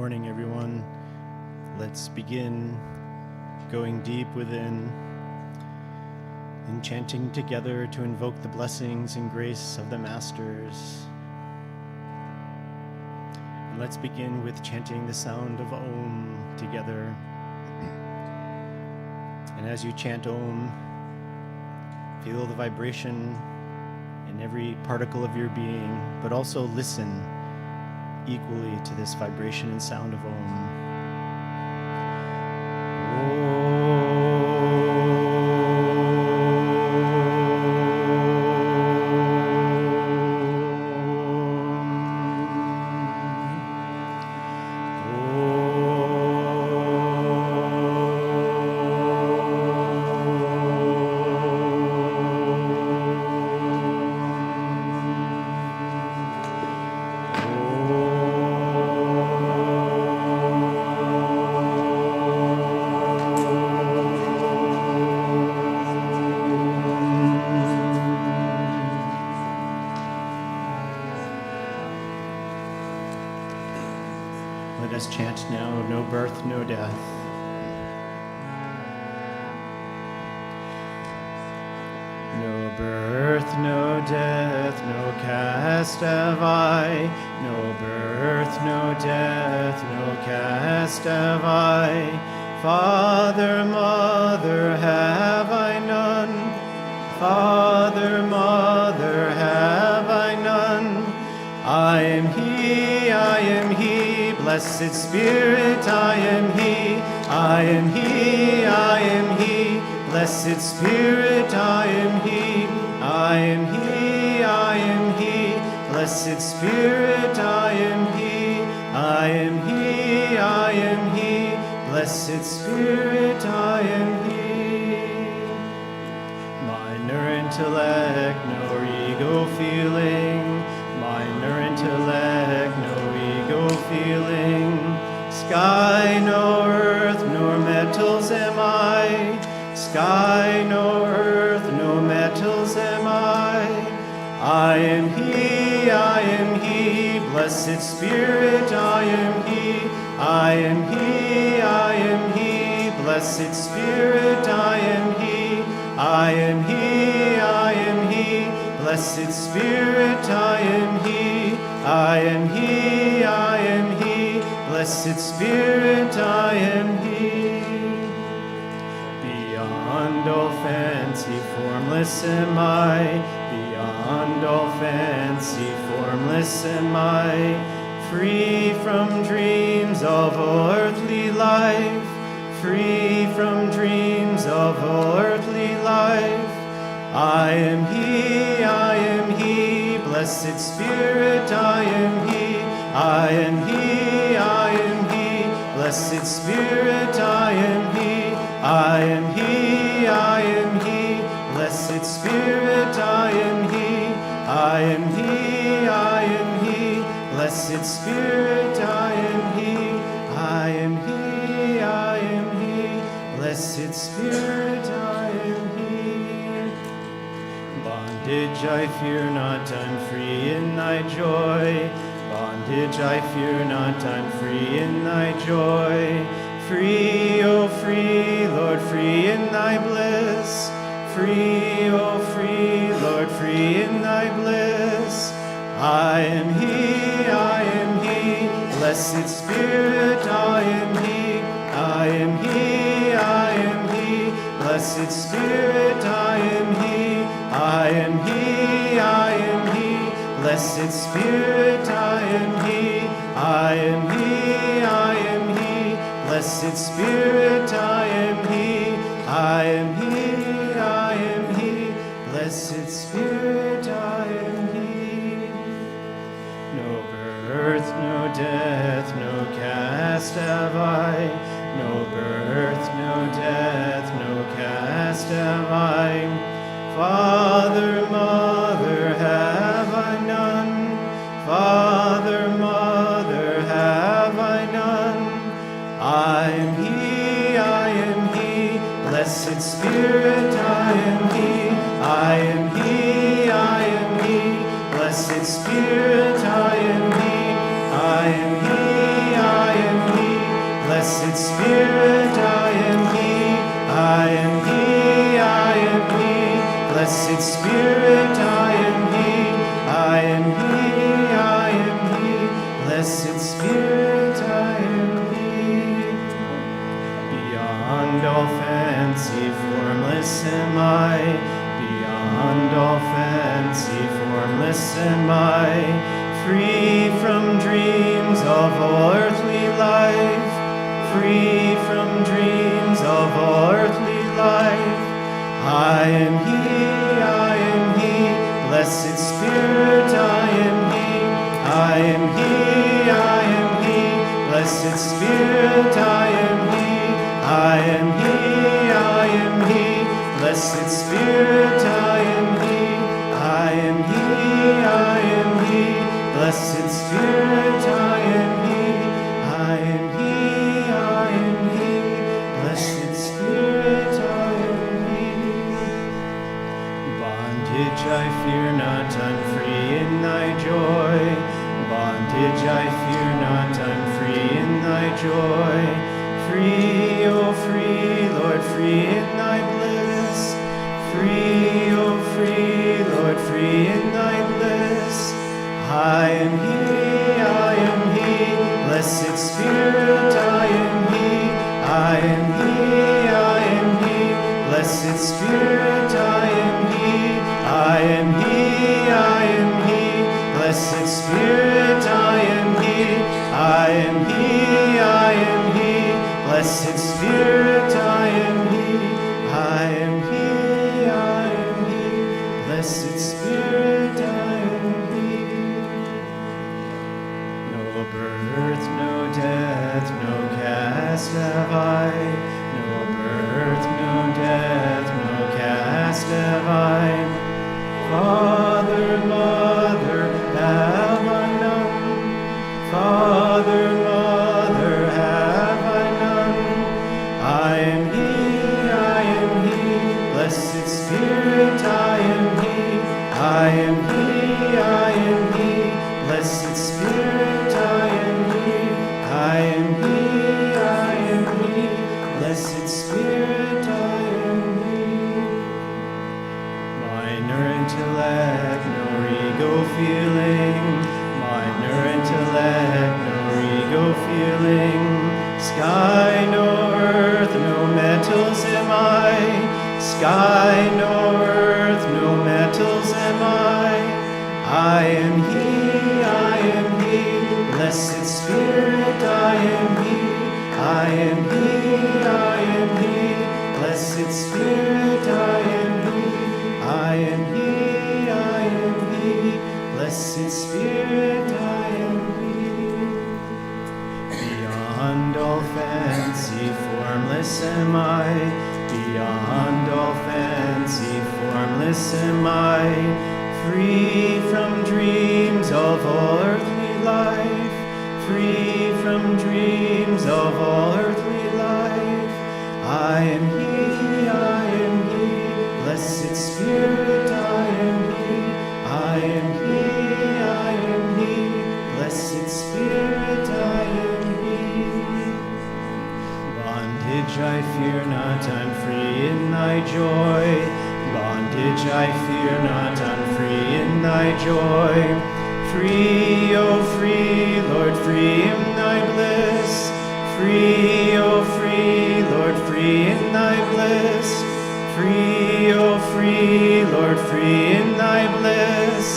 morning, everyone. Let's begin going deep within and chanting together to invoke the blessings and grace of the Masters. And let's begin with chanting the sound of Om together. And as you chant Om, feel the vibration in every particle of your being, but also listen equally to this vibration and sound of Om. Let us chant now, no birth, no death. No birth, no death, no cast have I. No birth, no death, no cast have I. Father, mother, have I none. Father, mother, have I none. I am he, I am he. Blessed Spirit, I am he, I am he, I am he. Blessed Spirit, I am he, I am he, I am he. Blessed Spirit, I am he, I am he, I am he. Blessed Spirit, I am he. Minor intellect, no ego feeling. Minor intellect, no ego feeling. Sky, no earth, nor metals am I. Sky, no earth, no metals am I. I am he, I am he. Blessed Spirit, I am he. I am he, I am he. Blessed Spirit, I am he. I am he, I am he. Blessed Spirit, I am he. I am he, I am he. Blessed Spirit, I am he. Beyond all fancy, formless am I. Beyond all fancy, formless am I. Free from dreams of earthly life. Free from dreams of earthly life. I am he, I am he. Blessed Spirit, I am he. I am he, I am he. Blessed Spirit, I am he. I am he, I am he. Blessed Spirit, I am he. I am he, I am he. Blessed Spirit, I am he. I am he, I am he. Blessed Spirit, I am he. Bondage I fear not, I'm free in thy joy. Bondage I fear not, I'm free in thy joy. Free, oh free, Lord, free in thy bliss. Free, oh free, Lord, free in thy bliss. I am he, I am he. Blessed Spirit, I am he. I am he, I am he. Blessed Spirit, I am he. I am he, I am he. Blessed Spirit, I am he. I am he, I am he. Blessed Spirit, I am he. I am he, I am he. Blessed Spirit, I am he. No birth, no death, no cast have I. No birth, no death, no cast have I. Father, mother, have I none. Father, mother, have I none. I am he, I am he. Blessed Spirit, I am he. I am he, I am he. Blessed Spirit, I am he. I am he, I am Blessed Spirit, I am He, I am He, I am He. Blessed Spirit, I am He, I am He, I am He. Blessed Spirit, I am He. Beyond all fancy, formless am I. Beyond all fancy, formless am I. Free from dreams of all earthly life, free from dreams of all earthly life. I am He, I am He, blessed Spirit, I am He, I am He, I am He, blessed Spirit, I am He, I am He, I am He, blessed Spirit, I am He, I am He, I am He. Blessed Spirit, I am He, I am He, I am He. Blessed Spirit, I am He. Bondage I fear not, I'm free in Thy joy. Bondage I fear not, I'm free in Thy joy. Free, oh free, Lord, free in Thy bliss. Free, oh free, Lord, free in Thy bliss. I am He, I am He, blessed Spirit, I am He, I am He, I am He, blessed Spirit, I am He, I am He, I am He, blessed Spirit, I am He, I am He, I am He, blessed Spirit, I am He, I am He, I am He, blessed Spirit, I am He. No birth, no death, no cast have I. No birth, no death, no cast have I. Father, mother, have I none. Father, mother, have I none. I am He, blessed Spirit, I am He, I am He, I am He, blessed Spirit, I am He, I am He, I am He, blessed Spirit, I am He. Minor intellect, nor ego feeling, minor intellect, nor ego feeling. Sky, no earth, no metals am I. Sky, no earth, no metals am I. I am He, I am He, blessed Spirit, I am He, I am He, I am He, blessed Spirit, I am He, I am He, I am He, blessed Spirit, I am He. Beyond all fancy, formless am I. Beyond all fancy, formless am I. Free from dreams of all earthly life, free from dreams of all earthly life. I am He, I am He, blessed Spirit, I am He, I am He, I am He, blessed Spirit, I am He. Bondage I fear not, I'm free in Thy joy. Bondage I fear not, I'm free in Thy joy. Free, oh free, Lord, free in Thy bliss. Free, oh free, Lord, free in Thy bliss. Free, oh free, Lord, free in Thy bliss.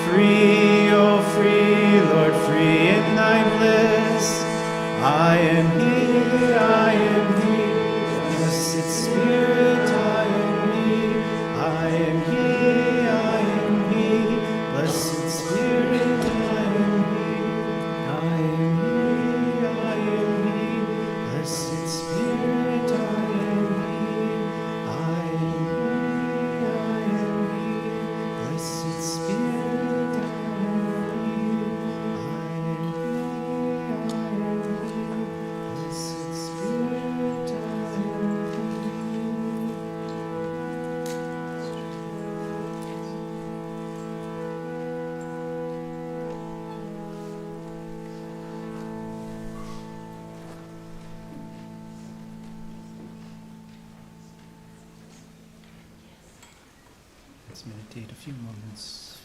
Free, oh free, Lord, free in Thy bliss. I am He, I am He, blessed Spirit, I am He, I am He, I am He, blessed Spirit, I am He, I am He, I am He, blessed Spirit, I am He, I am He, I am He, blessed Spirit, I am He, I am He, I am He, blessed Spirit, I am He. Let's meditate a few moments.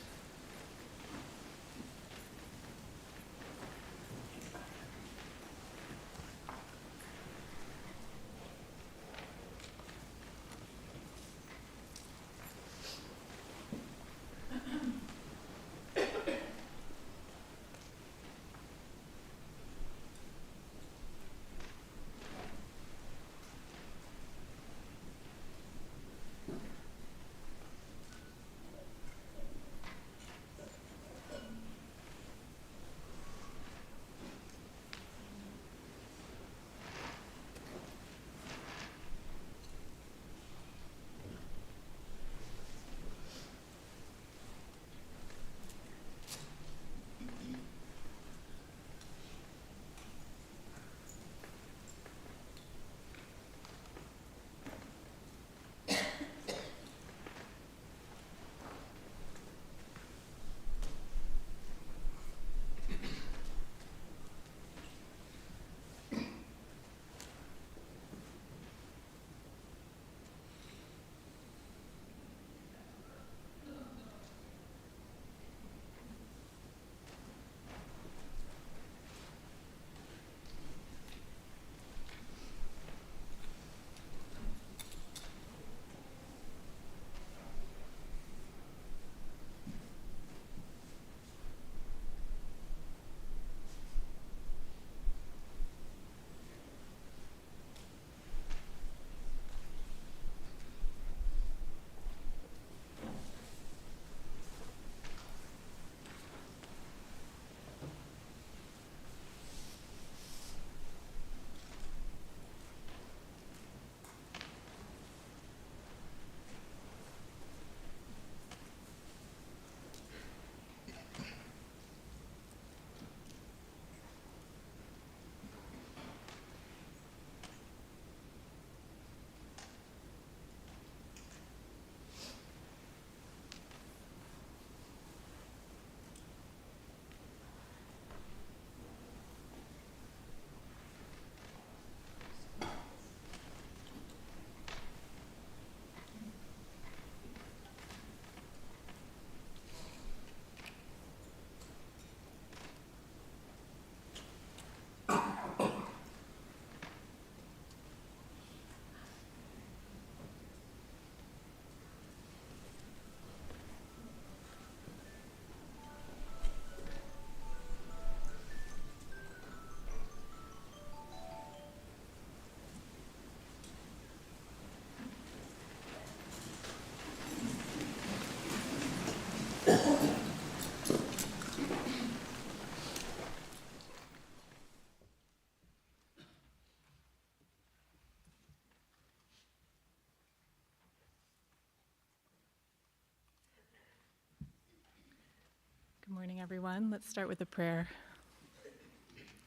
Good morning, everyone. Let's start with a prayer.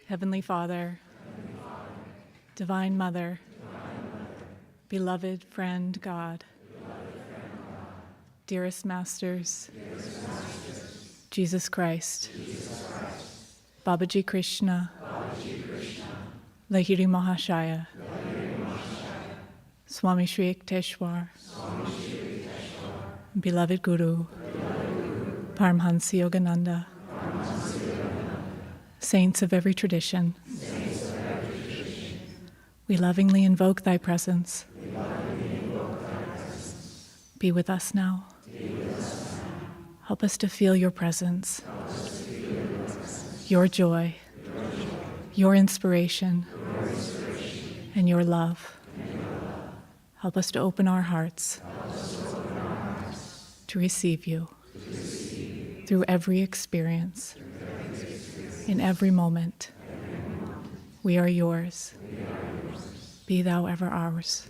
Heavenly Father, Divine Mother, beloved friend God, dearest Masters, Jesus Christ, Babaji Krishna, Lahiri Mahashaya, Swami Shri Yukteswar, beloved Guru, Paramhansa Yogananda, saints of every tradition, we lovingly invoke thy presence. Be with us now. Help us to feel your presence, your joy, your inspiration, and your love. Help us to open our hearts to receive you through every experience, in every moment. We are yours. Be thou ever ours.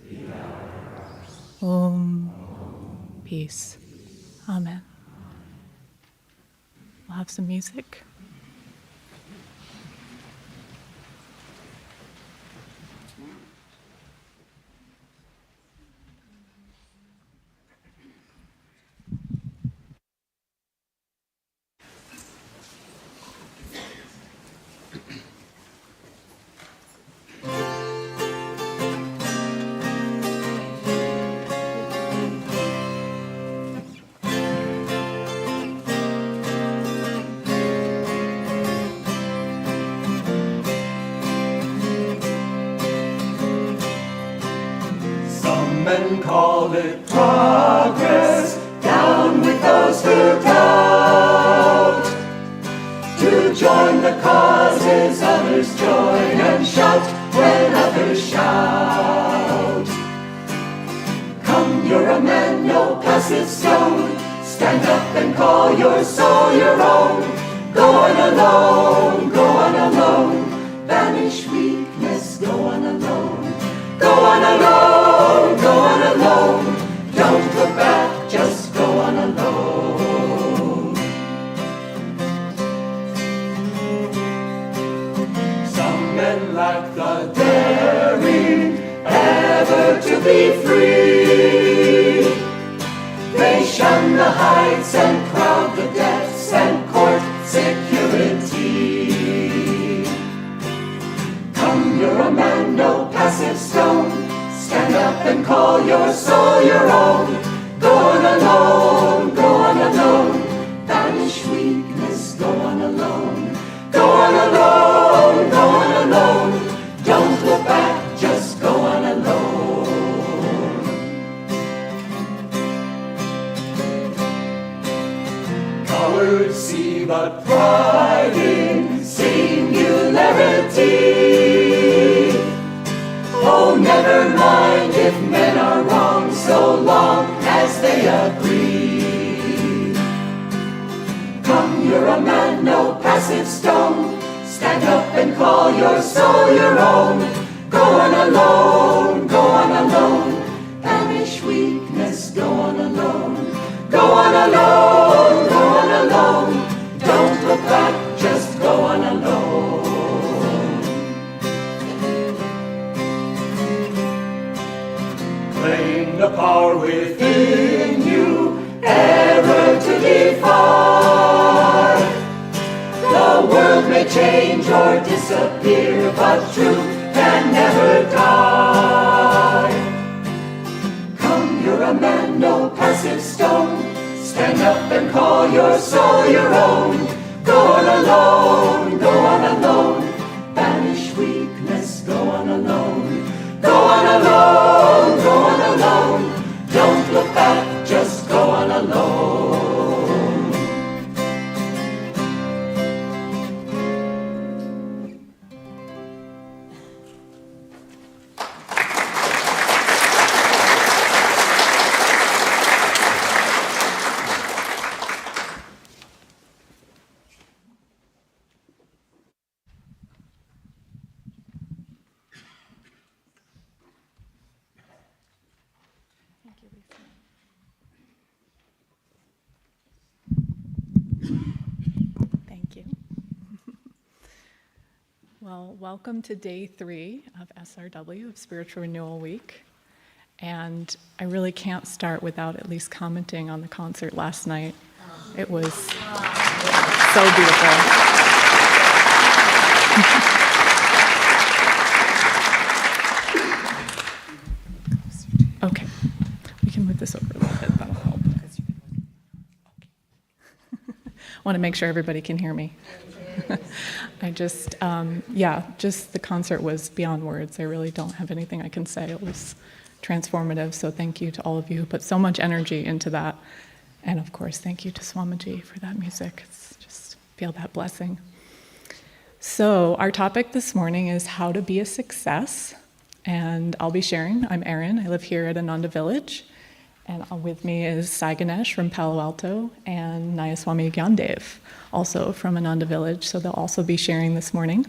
Om. Peace. Amen. We'll have some music. men call it progress. Down with those who doubt. To join the causes others join and shout when others shout. Come, you're a man, no passive stone. Stand up and call your soul your own. Go on alone, go on alone. Banish weakness, go on alone. Go on alone, go on alone. Don't look back, just go on alone. Some men lack the daring ever to be free. They shun the heights and crowd the depths and court security. Come, you're a man, no passive stone. Stand up and call your soul your own. Go on alone, go on alone. Banish weakness, go on alone. Go on alone, go on alone. Don't look back, just go on alone. Cowards see but pride in singularity. Oh, never mind if men are wrong, so long as they agree. Come, you're a man, no passive stone. Stand up and call your soul your own. Go on alone, go on alone. Banish weakness, go on alone. Go on alone, go on alone. Don't look back, just go on alone. Claim the power within you, ever to defy. The world may change or disappear, but truth can never die. Come, you're a man, no passive stone. Stand up and call your soul your own. Go on alone, go on alone. Banish weakness, go on alone. Go on alone, go on alone. Don't look back, just go on alone. Thank you. Well, welcome to day 3 of SRW, of Spiritual Renewal Week. And I really can't start without at least commenting on the concert last night. It was so beautiful. Okay, we can move this over a little bit, that'll help. Want to make sure everybody can hear me. I just, just the concert was beyond words. I really don't have anything I can say. It was transformative, so thank you to all of you who put so much energy into that. And of course, thank you to Swamiji for that music. It's just feel that blessing. So our topic this morning is how to be a success. And I'll be sharing. I'm Erin. I live here at Ananda Village. And with me is Saiganesh from Palo Alto and Nayaswami Gyandev, also from Ananda Village. So they'll also be sharing this morning.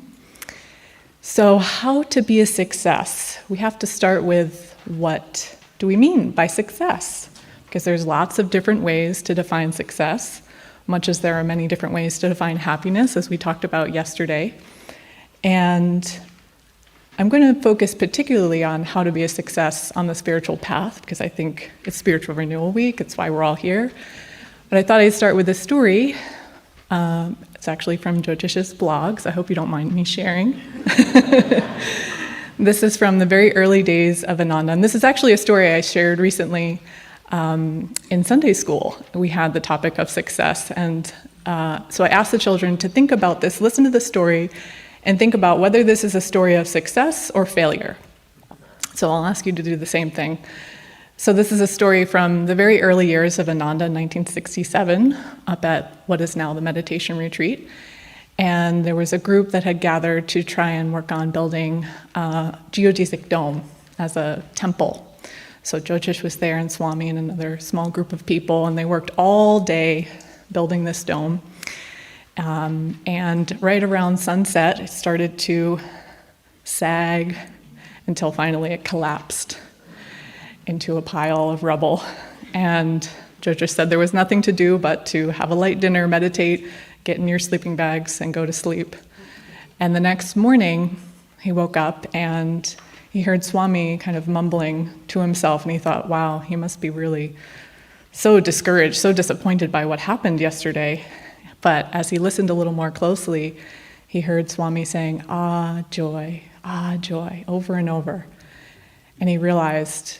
So how to be a success? We have to start with, what do we mean by success? Because there's lots of different ways to define success, much as there are many different ways to define happiness, as we talked about yesterday. And I'm going to focus particularly on how to be a success on the spiritual path, because I think it's Spiritual Renewal Week. It's why we're all here. But I thought I'd start with a story. It's actually from Jyotish's blogs. I hope you don't mind me sharing. This is from the very early days of Ananda. And this is actually a story I shared recently in Sunday school. We had the topic of success. And so I asked the children to think about this, listen to the story, and think about whether this is a story of success or failure. So I'll ask you to do the same thing. So this is a story from the very early years of Ananda in 1967, up at what is now the meditation retreat. And there was a group that had gathered to try and work on building a geodesic dome as a temple. So Jyotish was there and Swami and another small group of people, and they worked all day building this dome. And right around sunset, it started to sag until finally it collapsed into a pile of rubble. And Jyotish said there was nothing to do but to have a light dinner, meditate, get in your sleeping bags, and go to sleep. And the next morning, he woke up and he heard Swami kind of mumbling to himself, and he thought, wow, he must be really so discouraged, so disappointed by what happened yesterday. But as he listened a little more closely, he heard Swami saying, ah, joy, over and over. And he realized,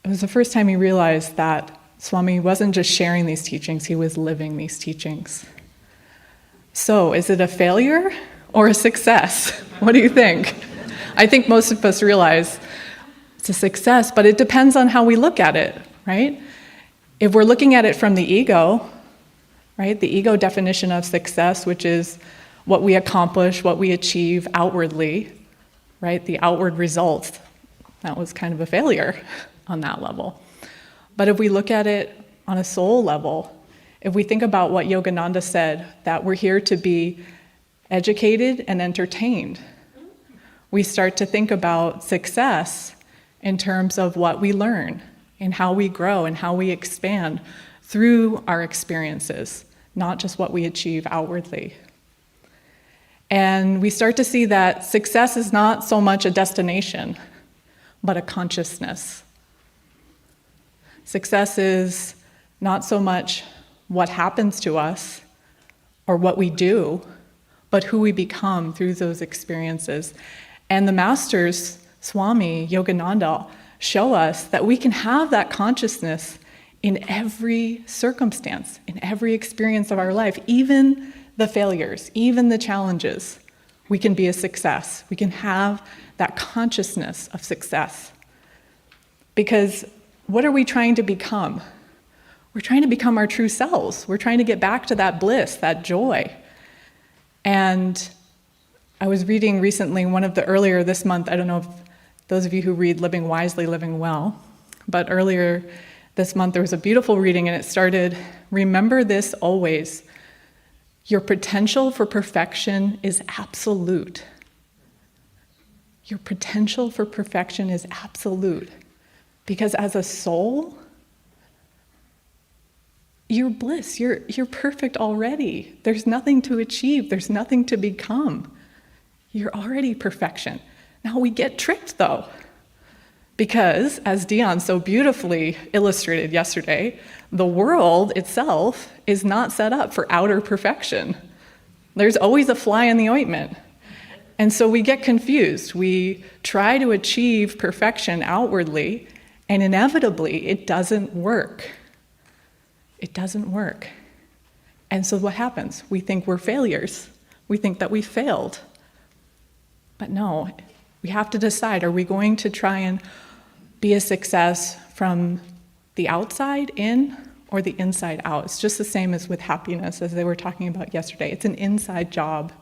it was the first time he realized that Swami wasn't just sharing these teachings, he was living these teachings. So, is it a failure or a success? What do you think? I think most of us realize it's a success, but it depends on how we look at it, right? If we're looking at it from the ego, right, the ego definition of success, which is what we accomplish, what we achieve outwardly, right, the outward results, that was kind of a failure on that level. But if we look at it on a soul level, if we think about what Yogananda said, that we're here to be educated and entertained, we start to think about success in terms of what we learn and how we grow and how we expand through our experiences, not just what we achieve outwardly. And we start to see that success is not so much a destination, but a consciousness. Success is not so much what happens to us or what we do, but who we become through those experiences. And the masters, Swami, Yogananda, show us that we can have that consciousness in every circumstance, in every experience of our life, even the failures, even the challenges. We can be a success. We can have that consciousness of success. Because what are we trying to become? We're trying to become our true selves. We're trying to get back to that bliss, that joy. And I was reading recently, one of the earlier this month, I don't know if those of you who read Living Wisely, Living Well, but earlier this month there was a beautiful reading and it started, remember this always, your potential for perfection is absolute. Your potential for perfection is absolute. Because as a soul, you're bliss, you're perfect already. There's nothing to achieve, there's nothing to become. You're already perfection. Now we get tricked though, because as Dion so beautifully illustrated yesterday, the world itself is not set up for outer perfection. There's always a fly in the ointment. And so we get confused. We try to achieve perfection outwardly, and inevitably it doesn't work. It doesn't work. And so what happens? We think we're failures. We think that we failed. But no, we have to decide, are we going to try and be a success from the outside in or the inside out? It's just the same as with happiness, as they were talking about yesterday. It's an inside job.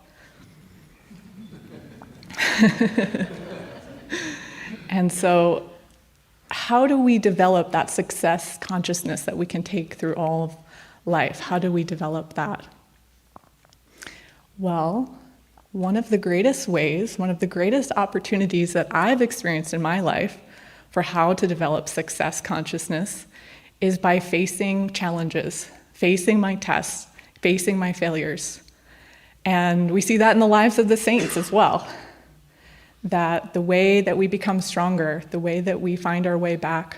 And so how do we develop that success consciousness that we can take through all of life? How do we develop that? Well, one of the greatest ways, one of the greatest opportunities that I've experienced in my life for how to develop success consciousness is by facing challenges, facing my tests, facing my failures. And we see that in the lives of the saints as well. That the way that we become stronger, the way that we find our way back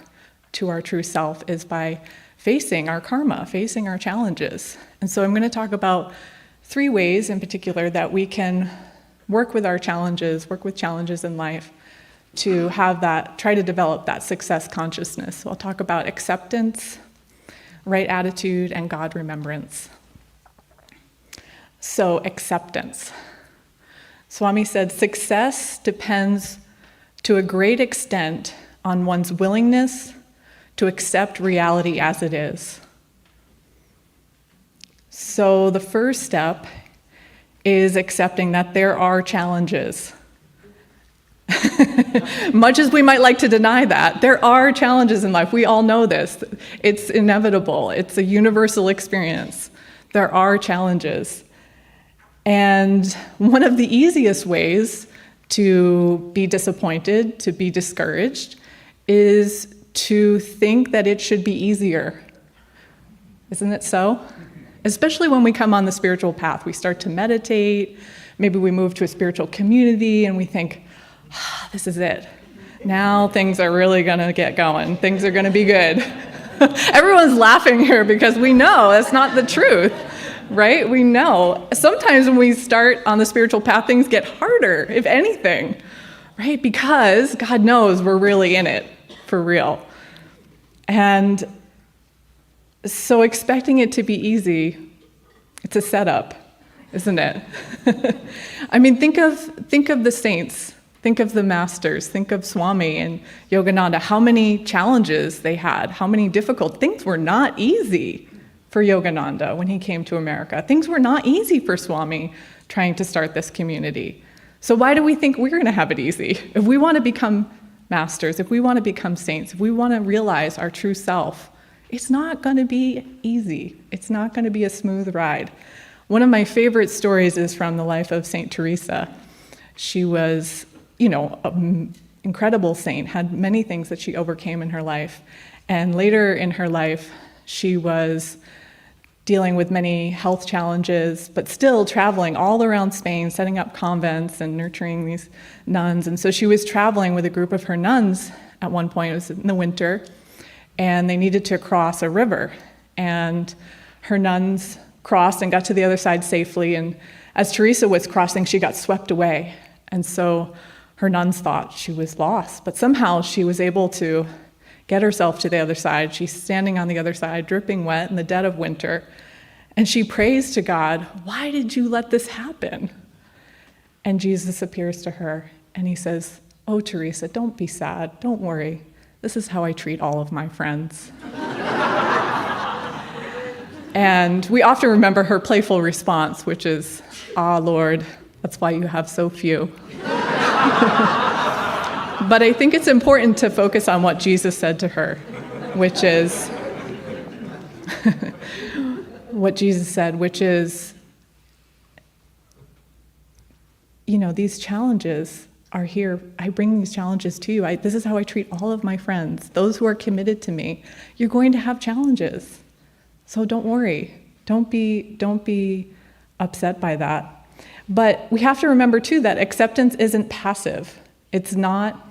to our true self is by facing our karma, facing our challenges. And so I'm going to talk about 3 ways in particular that we can work with our challenges, work with challenges in life to have that, try to develop that success consciousness. So I'll talk about acceptance, right attitude, and God remembrance. So acceptance. Swami said, success depends to a great extent on one's willingness to accept reality as it is. So the first step is accepting that there are challenges. Much as we might like to deny that, there are challenges in life. We all know this. It's inevitable. It's a universal experience. There are challenges. And one of the easiest ways to be disappointed, to be discouraged, is to think that it should be easier. Isn't it so? Especially when we come on the spiritual path. We start to meditate, maybe we move to a spiritual community, and we think, this is it. Now things are really going to get going. Things are going to be good. Everyone's laughing here because we know that's not the truth, right? We know. Sometimes when we start on the spiritual path, things get harder, if anything, right? Because God knows we're really in it for real. And so expecting it to be easy, it's a setup, isn't it? I mean, think of the saints. Think of the masters, think of Swami and Yogananda, how many challenges they had, how many difficult things were not easy for Yogananda when he came to America. Things were not easy for Swami trying to start this community. So why do we think we're going to have it easy? If we want to become masters, if we want to become saints, if we want to realize our true self, it's not going to be easy. It's not going to be a smooth ride. One of my favorite stories is from the life of Saint Teresa. She was an incredible saint, had many things that she overcame in her life. And later in her life, she was dealing with many health challenges, but still traveling all around Spain, setting up convents and nurturing these nuns. And so she was traveling with a group of her nuns at one point. It was in the winter, and they needed to cross a river. And her nuns crossed and got to the other side safely. And as Teresa was crossing, she got swept away. And so her nuns thought she was lost, but somehow she was able to get herself to the other side. She's standing on the other side, dripping wet in the dead of winter, and she prays to God, "Why did you let this happen?" And Jesus appears to her, and he says, "Oh, Teresa, don't be sad. Don't worry. This is how I treat all of my friends." And we often remember her playful response, which is, "Ah, Lord, that's why you have so few." But I think it's important to focus on what Jesus said to her, which is what Jesus said, which is, these challenges are here. I bring these challenges to you. This is how I treat all of my friends, those who are committed to me. You're going to have challenges. So don't worry. Don't be upset by that. But we have to remember, too, that acceptance isn't passive. It's not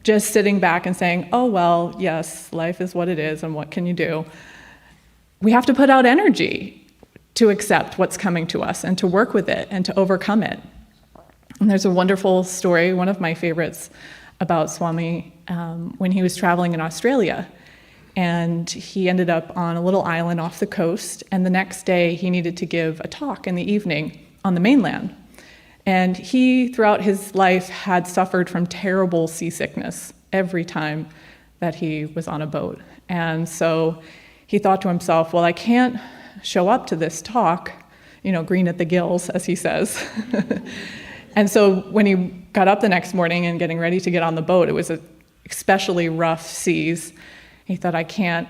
just sitting back and saying, oh, well, yes, life is what it is, and what can you do? We have to put out energy to accept what's coming to us and to work with it and to overcome it. And there's a wonderful story, one of my favorites, about Swami when he was traveling in Australia. And he ended up on a little island off the coast, and the next day he needed to give a talk in the evening on the mainland. And he, throughout his life, had suffered from terrible seasickness every time that he was on a boat. And so he thought to himself, well, I can't show up to this talk, green at the gills, as he says. And so when he got up the next morning and getting ready to get on the boat, it was especially rough seas. He thought, I can't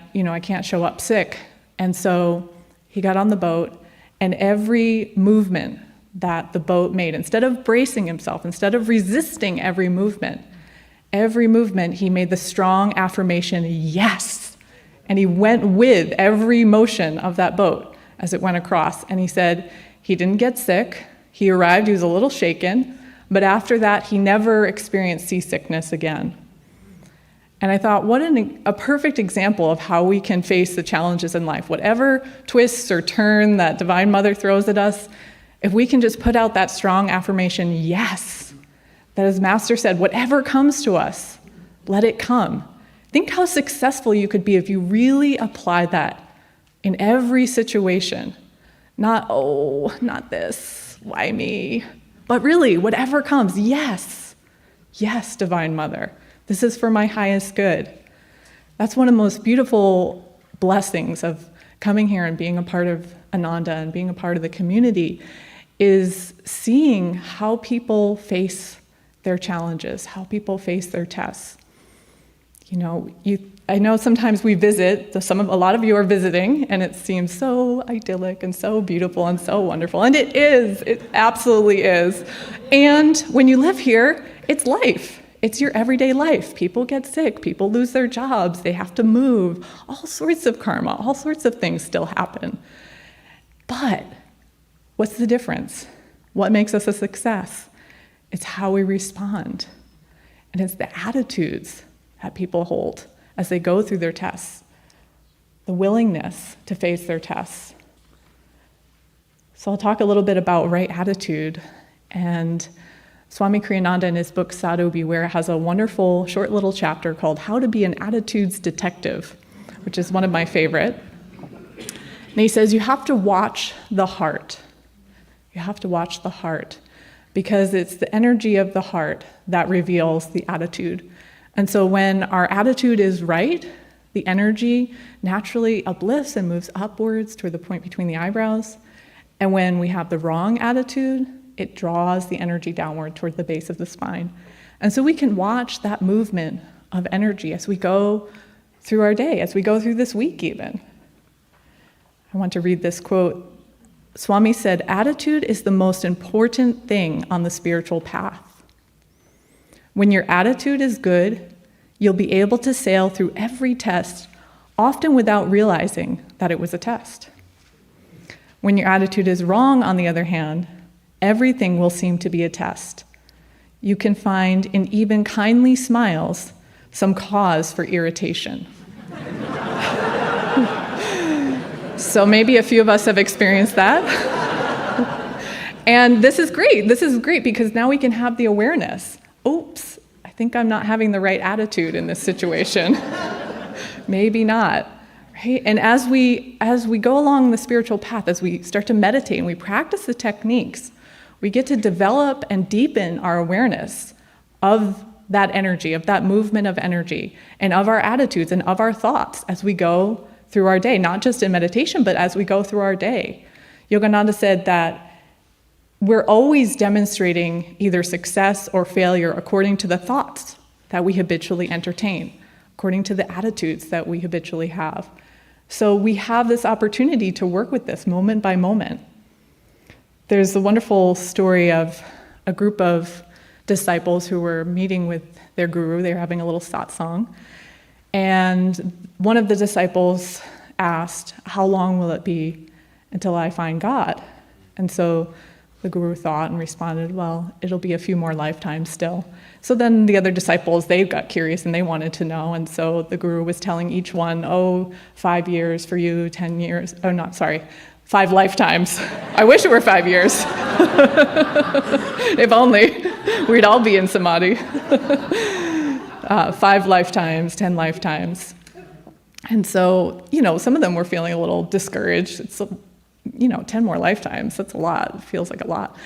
show up sick. And so he got on the boat, and every movement that the boat made, instead of bracing himself, instead of resisting every movement, he made the strong affirmation, yes. And he went with every motion of that boat as it went across. And he said he didn't get sick. He arrived, he was a little shaken, but after that, he never experienced seasickness again. And I thought, what a perfect example of how we can face the challenges in life. Whatever twists or turn that Divine Mother throws at us, if we can just put out that strong affirmation, yes, that as Master said, whatever comes to us, let it come. Think how successful you could be if you really applied that in every situation. Not, oh, not this, why me? But really, whatever comes, yes, Divine Mother. This is for my highest good. That's one of the most beautiful blessings of coming here and being a part of Ananda and being a part of the community, is seeing how people face their challenges, how people face their tests. I know sometimes we visit, a lot of you are visiting, and it seems so idyllic and so beautiful and so wonderful. And it absolutely is. And when you live here, it's life. It's your everyday life. People get sick, people lose their jobs, they have to move, all sorts of karma, all sorts of things still happen. But what's the difference? What makes us a success? It's how we respond. And it's the attitudes that people hold as they go through their tests, the willingness to face their tests. So I'll talk a little bit about right attitude. And Swami Kriyananda in his book Sadhu Beware has a wonderful short little chapter called How to Be an Attitudes Detective, which is one of my favorite. And he says you have to watch the heart. You have to watch the heart, because it's the energy of the heart that reveals the attitude. And so when our attitude is right, the energy naturally uplifts and moves upwards toward the point between the eyebrows. And when we have the wrong attitude, it draws the energy downward toward the base of the spine. And so we can watch that movement of energy as we go through our day, as we go through this week even. I want to read this quote. Swami said, "Attitude is the most important thing on the spiritual path. When your attitude is good, you'll be able to sail through every test, often without realizing that it was a test. When your attitude is wrong, on the other hand, everything will seem to be a test. You can find in even kindly smiles some cause for irritation." So maybe a few of us have experienced that. And this is great. This is great because now we can have the awareness. Oops, I think I'm not having the right attitude in this situation. Maybe not. Right? And as we go along the spiritual path, as we start to meditate and we practice the techniques, we get to develop and deepen our awareness of that energy, of that movement of energy, and of our attitudes and of our thoughts as we go through our day, not just in meditation, but as we go through our day. Yogananda said that we're always demonstrating either success or failure according to the thoughts that we habitually entertain, according to the attitudes that we habitually have. So we have this opportunity to work with this moment by moment. There's a wonderful story of a group of disciples who were meeting with their guru. They were having a little satsang. And one of the disciples asked, "How long will it be until I find God?" And so the guru thought and responded, "Well, it'll be a few more lifetimes still." So then the other disciples, they got curious and they wanted to know. And so the guru was telling each one, 5 years for you, 10 years. 5 lifetimes. I wish it were 5 years. If only, we'd all be in samadhi. 5 lifetimes, 10 lifetimes. And so, some of them were feeling a little discouraged. It's 10 more lifetimes, that's a lot. It feels like a lot.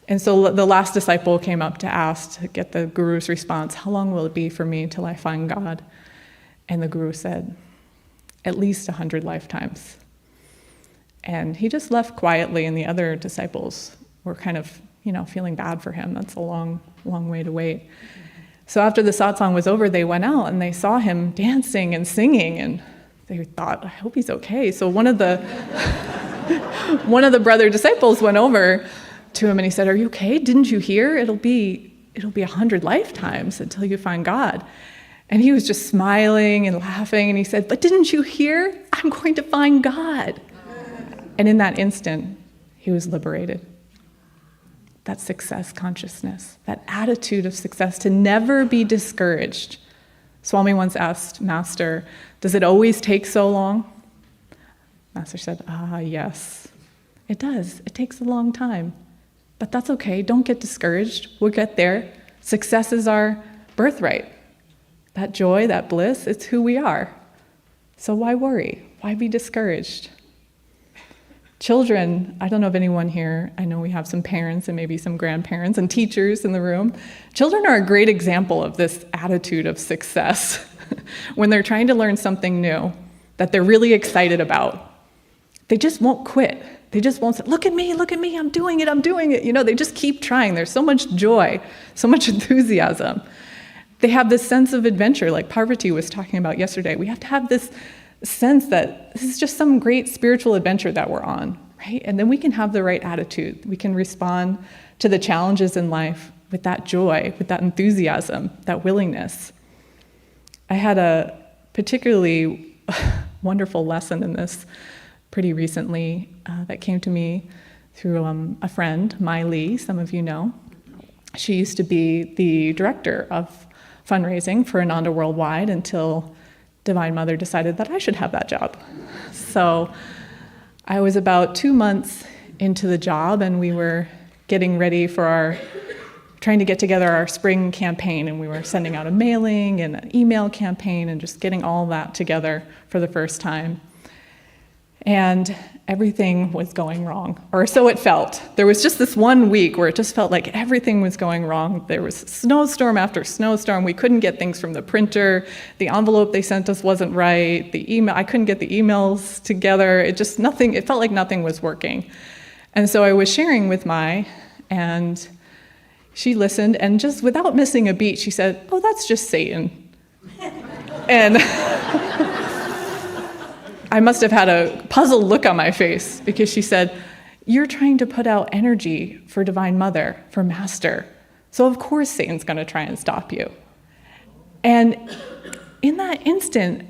And so the last disciple came up to get the guru's response, "How long will it be for me till I find God?" And the guru said, "At least 100 lifetimes." And he just left quietly, and the other disciples were kind of, feeling bad for him. That's a long, long way to wait. So after the satsang was over, they went out and they saw him dancing and singing, and they thought, "I hope he's okay." So one of the brother disciples went over to him and he said, "Are you okay? Didn't you hear? It'll be 100 lifetimes until you find God." And he was just smiling and laughing, and he said, "But didn't you hear? I'm going to find God." And in that instant, he was liberated. That success consciousness, that attitude of success, to never be discouraged. Swami once asked Master, "Does it always take so long?" Master said, "Yes, it does. It takes a long time. But that's okay. Don't get discouraged. We'll get there. Success is our birthright. That joy, that bliss, it's who we are. So why worry? Why be discouraged?" Children, I don't know of anyone here, I know we have some parents and maybe some grandparents and teachers in the room. Children are a great example of this attitude of success. when they're trying to learn something new that they're really excited about, they just won't quit. They just won't say, look at me, I'm doing it. You know, they just keep trying. There's so much joy, so much enthusiasm. They have this sense of adventure, like Parvati was talking about yesterday. We have to have this sense that this is just some great spiritual adventure that we're on, right? And then we can have the right attitude. We can respond to the challenges in life with that joy, with that enthusiasm, that willingness. I had a particularly wonderful lesson in this pretty recently that came to me through a friend, Mai Lee, some of you know. She used to be the director of fundraising for Ananda Worldwide until Divine Mother decided that I should have that job. So I was about 2 months into the job, and we were getting ready for trying to get together our spring campaign, and we were sending out a mailing and an email campaign and just getting all that together for the first time. And everything was going wrong, or so it felt. There was just this 1 week where it just felt like everything was going wrong. There was snowstorm after snowstorm. We couldn't get things from the printer. The envelope they sent us wasn't right. The email, I couldn't get the emails together. It felt like nothing was working. And so I was sharing with Mai, and she listened, and just without missing a beat, she said, "Oh, that's just Satan." And I must have had a puzzled look on my face, because she said, "You're trying to put out energy for Divine Mother, for Master. So of course Satan's going to try and stop you." And in that instant,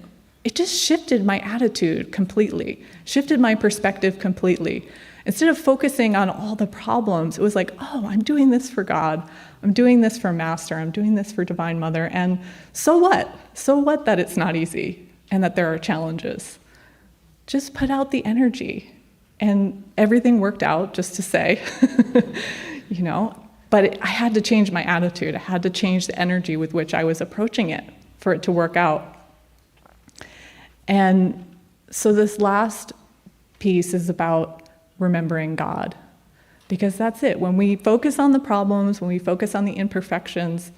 it just shifted my attitude completely, shifted my perspective completely. Instead of focusing on all the problems, it was like, oh, I'm doing this for God. I'm doing this for Master. I'm doing this for Divine Mother. And so what? So what that it's not easy and that there are challenges? Just put out the energy. And everything worked out, just to say, you know. But I had to change my attitude. I had to change the energy with which I was approaching it for it to work out. And so this last piece is about remembering God, because that's it. When we focus on the problems, when we focus on the imperfections,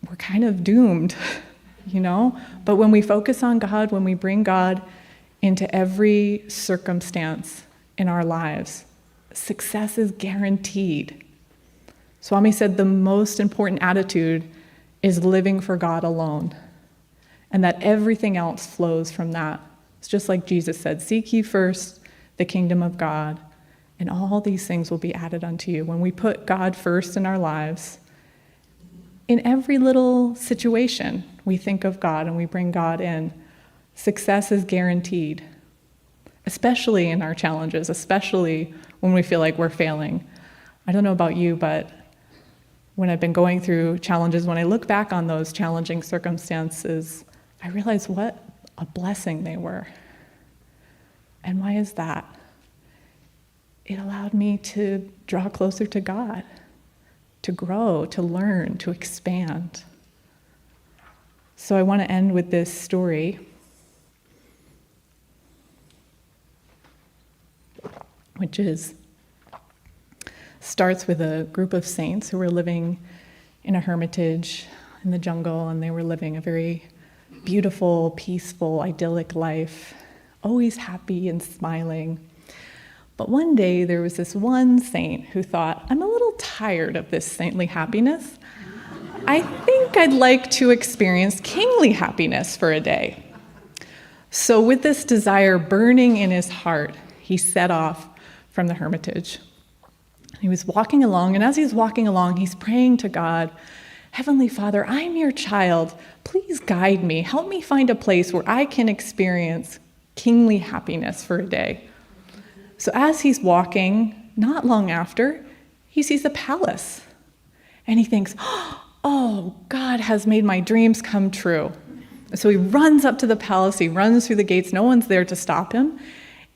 we're kind of doomed, you know? But when we focus on God, when we bring God into every circumstance in our lives, success is guaranteed. Swami said the most important attitude is living for God alone, and that everything else flows from that. It's just like Jesus said, "Seek ye first the kingdom of God, and all these things will be added unto you." When we put God first in our lives, in every little situation, we think of God and we bring God in, success is guaranteed, especially in our challenges, especially when we feel like we're failing. I don't know about you, but when I've been going through challenges, when I look back on those challenging circumstances, I realize what a blessing they were. And why is that? It allowed me to draw closer to God, to grow, to learn, to expand. So I want to end with this story, which starts with a group of saints who were living in a hermitage in the jungle, and they were living a very beautiful, peaceful, idyllic life, always happy and smiling. But one day there was this one saint who thought, I'm a little tired of this saintly happiness. I think I'd like to experience kingly happiness for a day. So with this desire burning in his heart, he set off from the hermitage. He was walking along, and as he's walking along, he's praying to God, Heavenly Father, I'm your child. Please guide me. Help me find a place where I can experience kingly happiness for a day. So as he's walking, not long after, he sees a palace. And he thinks, oh, God has made my dreams come true. So he runs up to the palace, he runs through the gates, no one's there to stop him.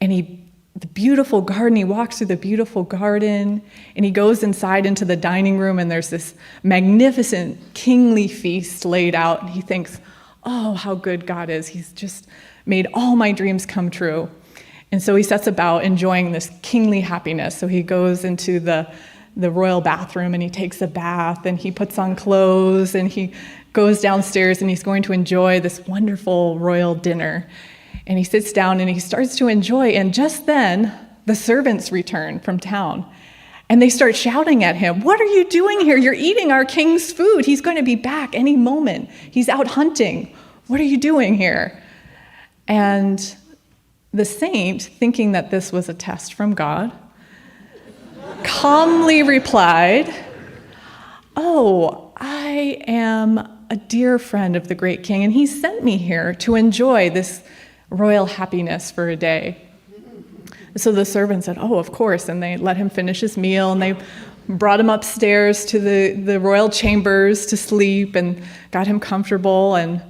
And the beautiful garden, he walks through the beautiful garden, and he goes inside into the dining room, and there's this magnificent kingly feast laid out. And he thinks, oh, how good God is. He's just made all my dreams come true. And so he sets about enjoying this kingly happiness. So he goes into the royal bathroom, and he takes a bath, and he puts on clothes, and he goes downstairs and he's going to enjoy this wonderful royal dinner. And he sits down and he starts to enjoy, and just then, the servants return from town. And they start shouting at him, "What are you doing here? You're eating our king's food. He's going to be back any moment. He's out hunting. What are you doing here?" And the saint, thinking that this was a test from God, calmly replied, "Oh, I am a dear friend of the great king, and he sent me here to enjoy this royal happiness for a day." So the servant said, "Oh, of course," and they let him finish his meal, and they brought him upstairs to the royal chambers to sleep and got him comfortable. And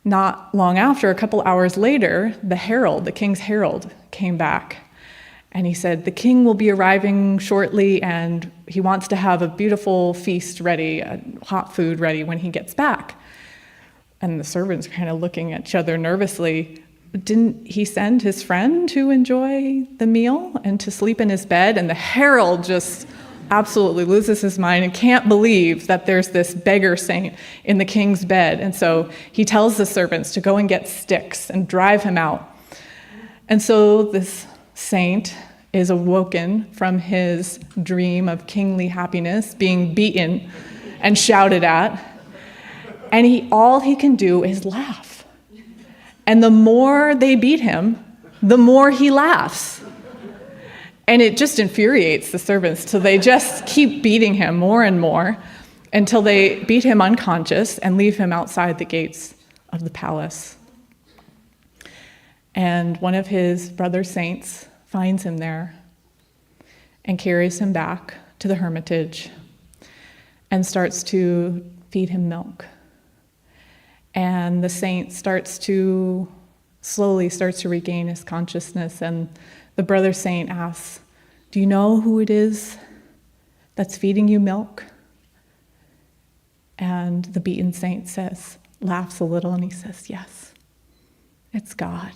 not long after, a couple hours later, the king's herald, came back. And he said, "The king will be arriving shortly, and he wants to have a beautiful feast ready, hot food ready when he gets back." And the servants are kind of looking at each other nervously. Didn't he send his friend to enjoy the meal and to sleep in his bed? And the herald just absolutely loses his mind and can't believe that there's this beggar saint in the king's bed. And so he tells the servants to go and get sticks and drive him out. And so this saint is awoken from his dream of kingly happiness, being beaten and shouted at. And all he can do is laugh. And the more they beat him, the more he laughs. And it just infuriates the servants, so they just keep beating him more and more until they beat him unconscious and leave him outside the gates of the palace. And one of his brother saints finds him there and carries him back to the hermitage and starts to feed him milk. And the saint slowly starts to regain his consciousness, and the brother saint asks, "Do you know who it is that's feeding you milk?" And the beaten saint laughs a little, and he says, "Yes, it's God,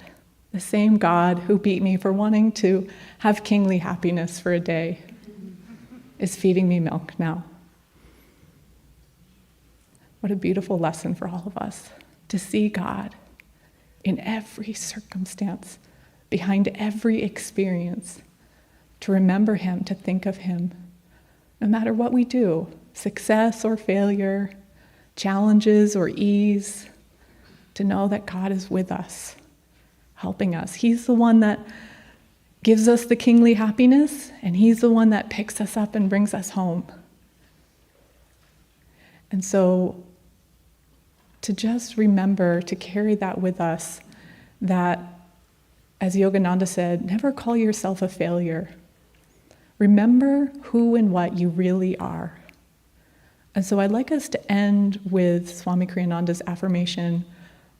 the same God who beat me for wanting to have kingly happiness for a day is feeding me milk now." What a beautiful lesson for all of us, to see God in every circumstance, behind every experience, to remember him, to think of him, no matter what we do, success or failure, challenges or ease, to know that God is with us, helping us. He's the one that gives us the kingly happiness, and he's the one that picks us up and brings us home. And so, to just remember to carry that with us, that, as Yogananda said, never call yourself a failure. Remember who and what you really are. And so I'd like us to end with Swami Kriyananda's affirmation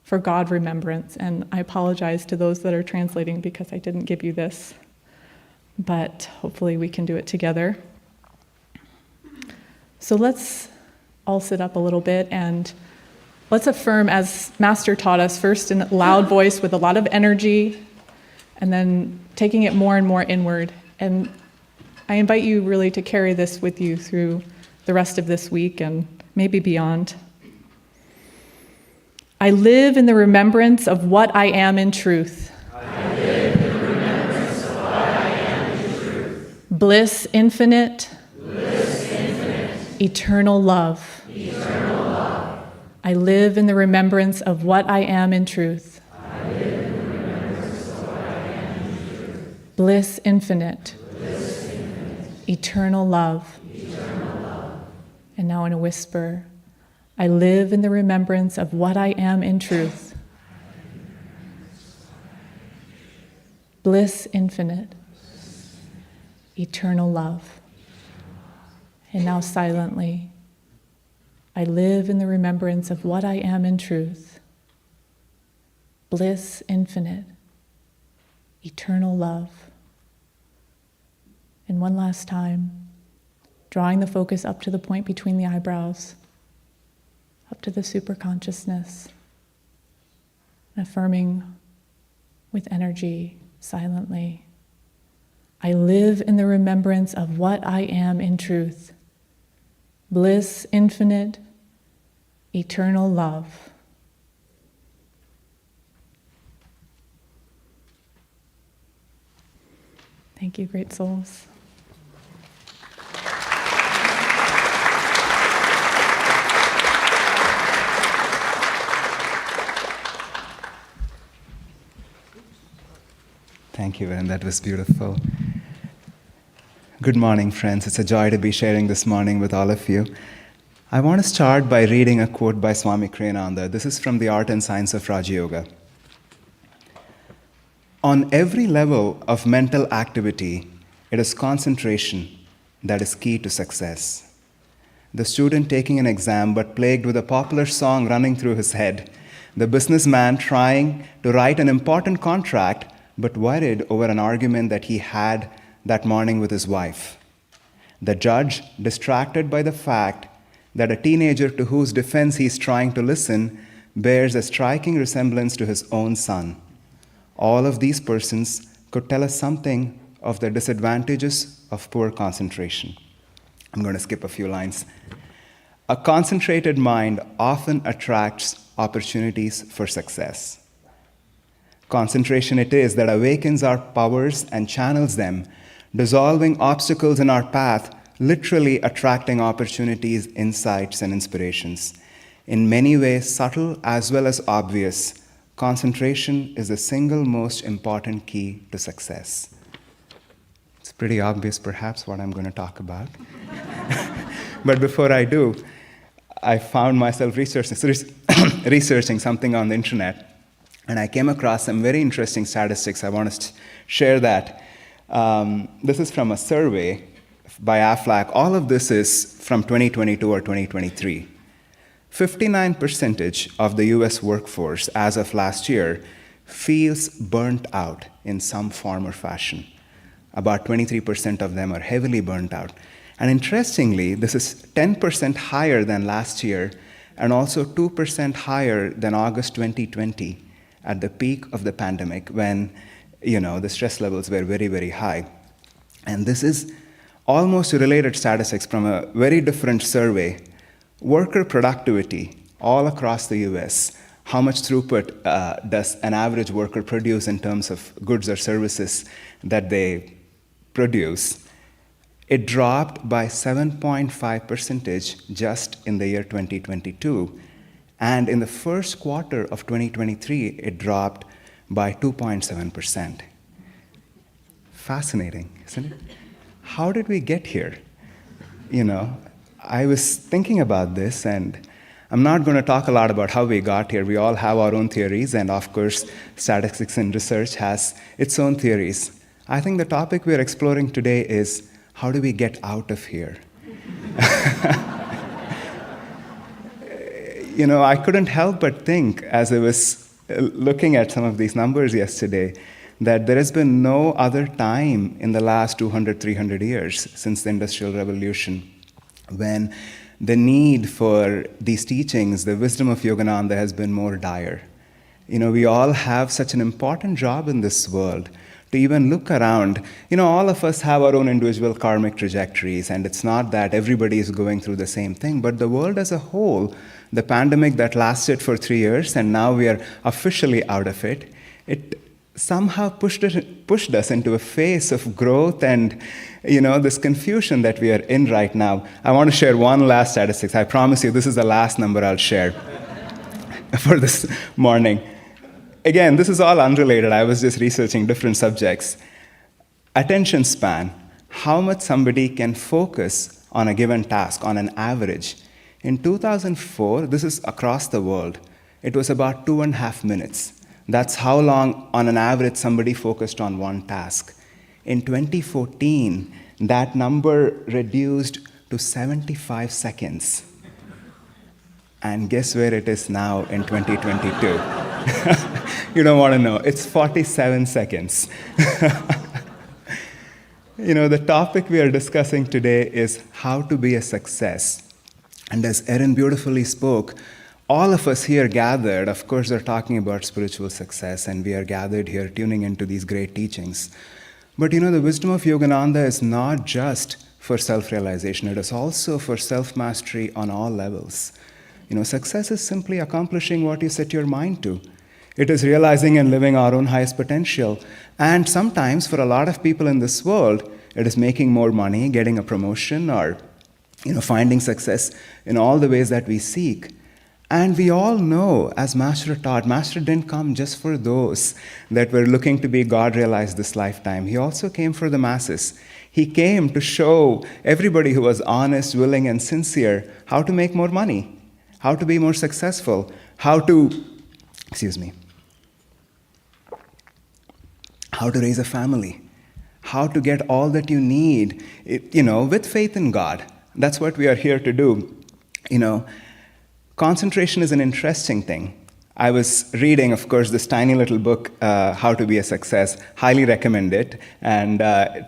for God remembrance. And I apologize to those that are translating because I didn't give you this, but hopefully we can do it together. So let's all sit up a little bit and let's affirm, as Master taught us, first in a loud voice with a lot of energy, and then taking it more and more inward. And I invite you really to carry this with you through the rest of this week and maybe beyond. I live in the remembrance of what I am in truth. I live in the remembrance of what I am in truth. Bliss infinite. Bliss infinite. Eternal love. Eternal love. I live in the remembrance of what I am in truth. I live in the remembrance of what I am in truth. Bliss infinite. Bliss infinite. Eternal love. Eternal love. And now in a whisper, I live in the remembrance of what I am in truth. Bliss infinite. Eternal love. And now silently, I live in the remembrance of what I am in truth. Bliss infinite. Eternal love. And one last time, drawing the focus up to the point between the eyebrows, up to the superconsciousness, and affirming with energy, silently, I live in the remembrance of what I am in truth. Bliss infinite, eternal love. Thank you, great souls. Thank you, Erin. That was beautiful. Good morning, friends. It's a joy to be sharing this morning with all of you. I want to start by reading a quote by Swami Ananda. This is from The Art and Science of Raja Yoga. On every level of mental activity, it is concentration that is key to success. The student taking an exam but plagued with a popular song running through his head. The businessman trying to write an important contract but worried over an argument that he had that morning with his wife. The judge, distracted by the fact that a teenager to whose defense he is trying to listen bears a striking resemblance to his own son. All of these persons could tell us something of the disadvantages of poor concentration. I'm going to skip a few lines. A concentrated mind often attracts opportunities for success. Concentration it is that awakens our powers and channels them, dissolving obstacles in our path, literally attracting opportunities, insights, and inspirations. In many ways, subtle as well as obvious, concentration is the single most important key to success. It's pretty obvious, perhaps, what I'm going to talk about. But before I do, I found myself researching something on the internet, and I came across some very interesting statistics. I want to share that. This is from a survey by AFLAC. All of this is from 2022 or 2023. 59% of the US workforce as of last year feels burnt out in some form or fashion. About 23% of them are heavily burnt out. And interestingly, this is 10% higher than last year and also 2% higher than August 2020 at the peak of the pandemic when, the stress levels were very, very high. And this is almost related statistics from a very different survey. Worker productivity all across the US, how much throughput does an average worker produce in terms of goods or services that they produce? It dropped by 7.5% just in the year 2022. And in the first quarter of 2023, it dropped by 2.7%. Fascinating, isn't it? How did we get here? I was thinking about this, and I'm not going to talk a lot about how we got here. We all have our own theories, and of course, statistics and research has its own theories. I think the topic we're exploring today is, how do we get out of here? I couldn't help but think, as I was looking at some of these numbers yesterday, that there has been no other time in the last 200, 300 years since the Industrial Revolution when the need for these teachings, the wisdom of Yogananda, has been more dire. We all have such an important job in this world to even look around. All of us have our own individual karmic trajectories, and it's not that everybody is going through the same thing, but the world as a whole, the pandemic that lasted for 3 years, and now we are officially out of it, it somehow pushed us into a phase of growth and, this confusion that we are in right now. I want to share one last statistic. I promise you this is the last number I'll share for this morning. Again, this is all unrelated. I was just researching different subjects. Attention span, how much somebody can focus on a given task on an average. In 2004, this is across the world, it was about 2.5 minutes. That's how long, on an average, somebody focused on one task. In 2014, that number reduced to 75 seconds. And guess where it is now in 2022? You don't want to know. It's 47 seconds. The topic we are discussing today is how to be a success. And as Erin beautifully spoke, all of us here gathered, of course, are talking about spiritual success, and we are gathered here tuning into these great teachings. But the wisdom of Yogananda is not just for self-realization. It is also for self-mastery on all levels. Success is simply accomplishing what you set your mind to. It is realizing and living our own highest potential. And sometimes, for a lot of people in this world, it is making more money, getting a promotion, or finding success in all the ways that we seek. And we all know, as Master taught, Master didn't come just for those that were looking to be God-realized this lifetime. He also came for the masses. He came to show everybody who was honest, willing, and sincere how to make more money, how to be more successful, how to raise a family, how to get all that you need, with faith in God. That's what we are here to do. Concentration is an interesting thing. I was reading, of course, this tiny little book, How to Be a Success. Highly recommend it. And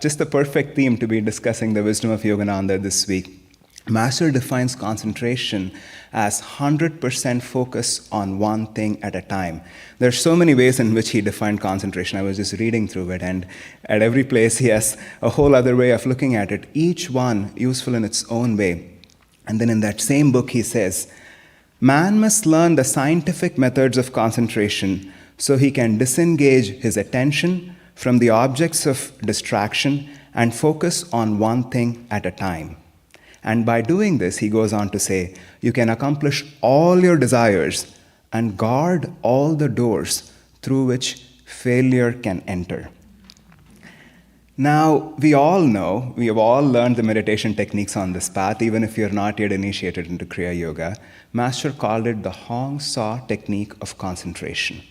just the perfect theme to be discussing the wisdom of Yogananda this week. Master defines concentration as 100% focus on one thing at a time. There are so many ways in which he defined concentration. I was just reading through it, and at every place he has a whole other way of looking at it, each one useful in its own way. And then in that same book he says, man must learn the scientific methods of concentration so he can disengage his attention from the objects of distraction and focus on one thing at a time. And by doing this, he goes on to say, you can accomplish all your desires and guard all the doors through which failure can enter. Now, we all know, we have all learned the meditation techniques on this path, even if you're not yet initiated into Kriya Yoga. Master called it the Hong Saw technique of concentration.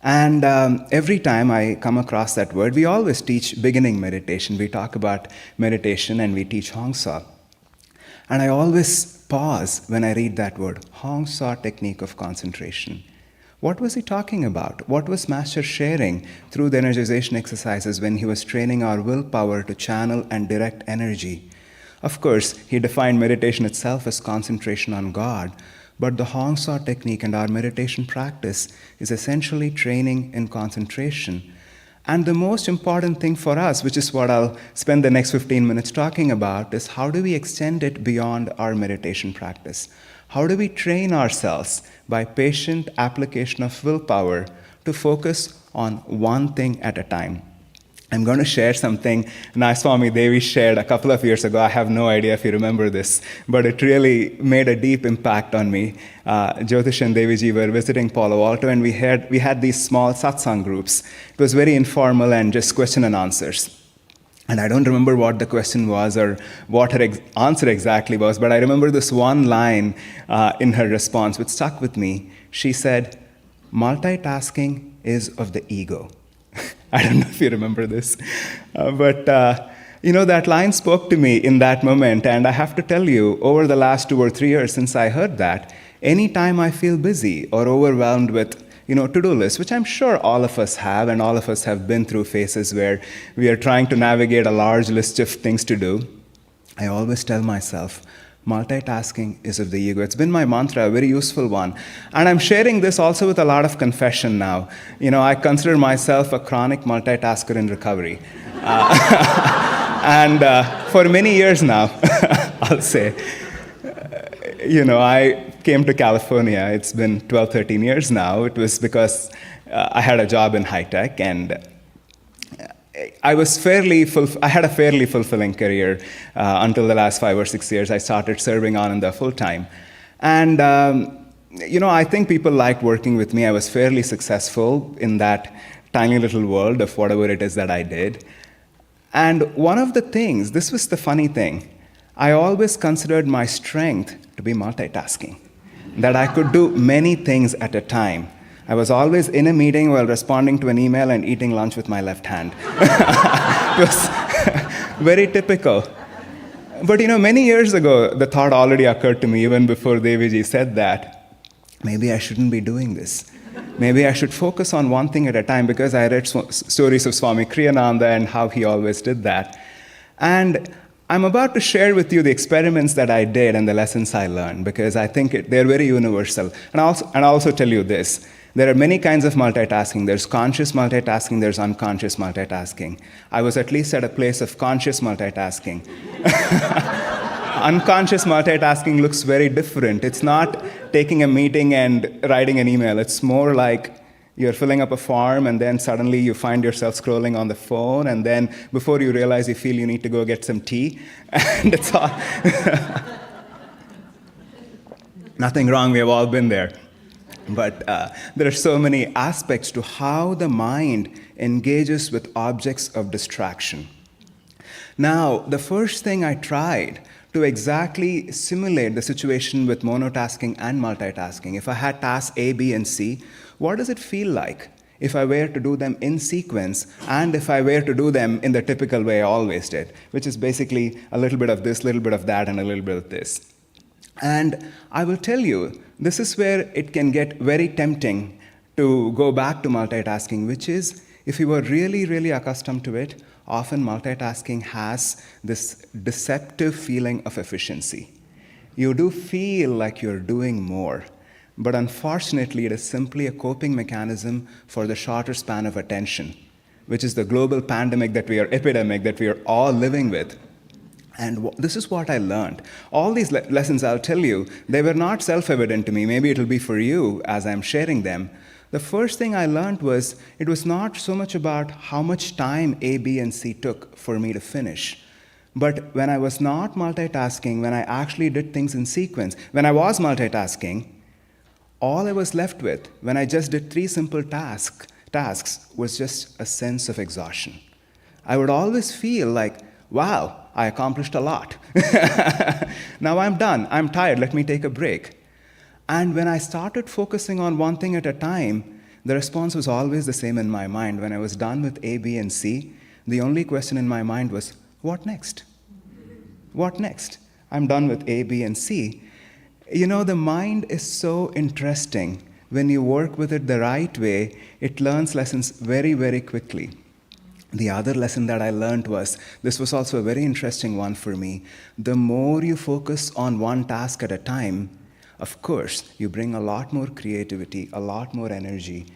And every time I come across that word, we always teach beginning meditation. We talk about meditation and we teach Hong Saw. And I always pause when I read that word, Hong Saw technique of concentration. What was he talking about? What was Master sharing through the energization exercises when he was training our willpower to channel and direct energy? Of course, he defined meditation itself as concentration on God, but the Hong Saw technique and our meditation practice is essentially training in concentration. And the most important thing for us, which is what I'll spend the next 15 minutes talking about, is how do we extend it beyond our meditation practice? How do we train ourselves by patient application of willpower to focus on one thing at a time? I'm going to share something Nayaswami Devi shared a couple of years ago. I have no idea if you remember this, but it really made a deep impact on me. Jyotish and Deviji were visiting Palo Alto, and we had these small satsang groups. It was very informal and just question and answers. And I don't remember what the question was or what her answer exactly was, but I remember this one line in her response which stuck with me. She said, multitasking is of the ego. I don't know if you remember this, but that line spoke to me in that moment, and I have to tell you, over the last 2 or 3 years since I heard that, anytime I feel busy or overwhelmed with to-do lists, which I'm sure all of us have, and all of us have been through phases where we are trying to navigate a large list of things to do, I always tell myself, multitasking is of the ego. It's been my mantra, a very useful one. And I'm sharing this also with a lot of confession now. I consider myself a chronic multitasker in recovery. And for many years now, I'll say, I came to California. It's been 12, 13 years now. It was because I had a job in high tech, and I had a fairly fulfilling career until the last 5 or 6 years. I started serving Ananda full time. And, I think people liked working with me. I was fairly successful in that tiny little world of whatever it is that I did. And one of the things, this was the funny thing, I always considered my strength to be multitasking, that I could do many things at a time. I was always in a meeting while responding to an email and eating lunch with my left hand. It was very typical. But many years ago, the thought already occurred to me, even before Deviji said that, maybe I shouldn't be doing this. Maybe I should focus on one thing at a time, because I read stories of Swami Kriyananda and how he always did that. And I'm about to share with you the experiments that I did and the lessons I learned, because I think they're very universal. And I'll also tell you this. There are many kinds of multitasking. There's conscious multitasking, there's unconscious multitasking. I was at least at a place of conscious multitasking. Unconscious multitasking looks very different. It's not taking a meeting and writing an email. It's more like you're filling up a form and then suddenly you find yourself scrolling on the phone, and then before you realize, you feel you need to go get some tea. And it's all... Nothing wrong, we have all been there. But there are so many aspects to how the mind engages with objects of distraction. Now, the first thing I tried to exactly simulate the situation with monotasking and multitasking, if I had tasks A, B, and C, what does it feel like if I were to do them in sequence and if I were to do them in the typical way I always did, which is basically a little bit of this, little bit of that, and a little bit of this. And I will tell you, this is where it can get very tempting to go back to multitasking, which is, if you were really, really accustomed to it, often multitasking has this deceptive feeling of efficiency. You do feel like you're doing more, but unfortunately, it is simply a coping mechanism for the shorter span of attention, which is the global epidemic that we are all living with. And this is what I learned. All these lessons I'll tell you, they were not self-evident to me. Maybe it'll be for you as I'm sharing them. The first thing I learned was it was not so much about how much time A, B, and C took for me to finish. But when I was not multitasking, when I actually did things in sequence, when I was multitasking, all I was left with, when I just did 3 simple tasks, was just a sense of exhaustion. I would always feel like, wow, I accomplished a lot. Now I'm done. I'm tired. Let me take a break. And when I started focusing on one thing at a time, the response was always the same in my mind. When I was done with A, B, and C, the only question in my mind was, what next? What next? I'm done with A, B, and C. You know, the mind is so interesting. When you work with it the right way, it learns lessons very, very quickly. The other lesson that I learned was, this was also a very interesting one for me, the more you focus on one task at a time, of course, you bring a lot more creativity, a lot more energy,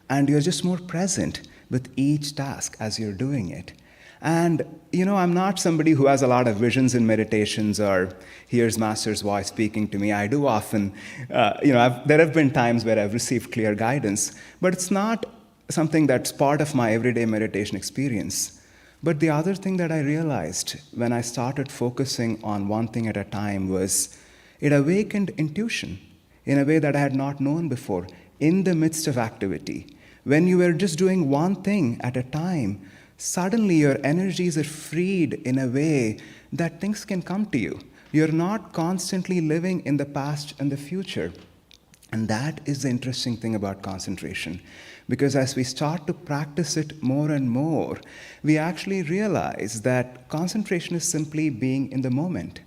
and you're just more present with each task as you're doing it. And, you know, I'm not somebody who has a lot of visions in meditations or hears Master's voice speaking to me. I do often, there have been times where I've received clear guidance, but it's not something that's part of my everyday meditation experience. But the other thing that I realized when I started focusing on one thing at a time was it awakened intuition in a way that I had not known before in the midst of activity. When you were just doing one thing at a time, suddenly your energies are freed in a way that things can come to you. You're not constantly living in the past and the future. And that is the interesting thing about concentration. Because as we start to practice it more and more, we actually realize that concentration is simply being in the moment.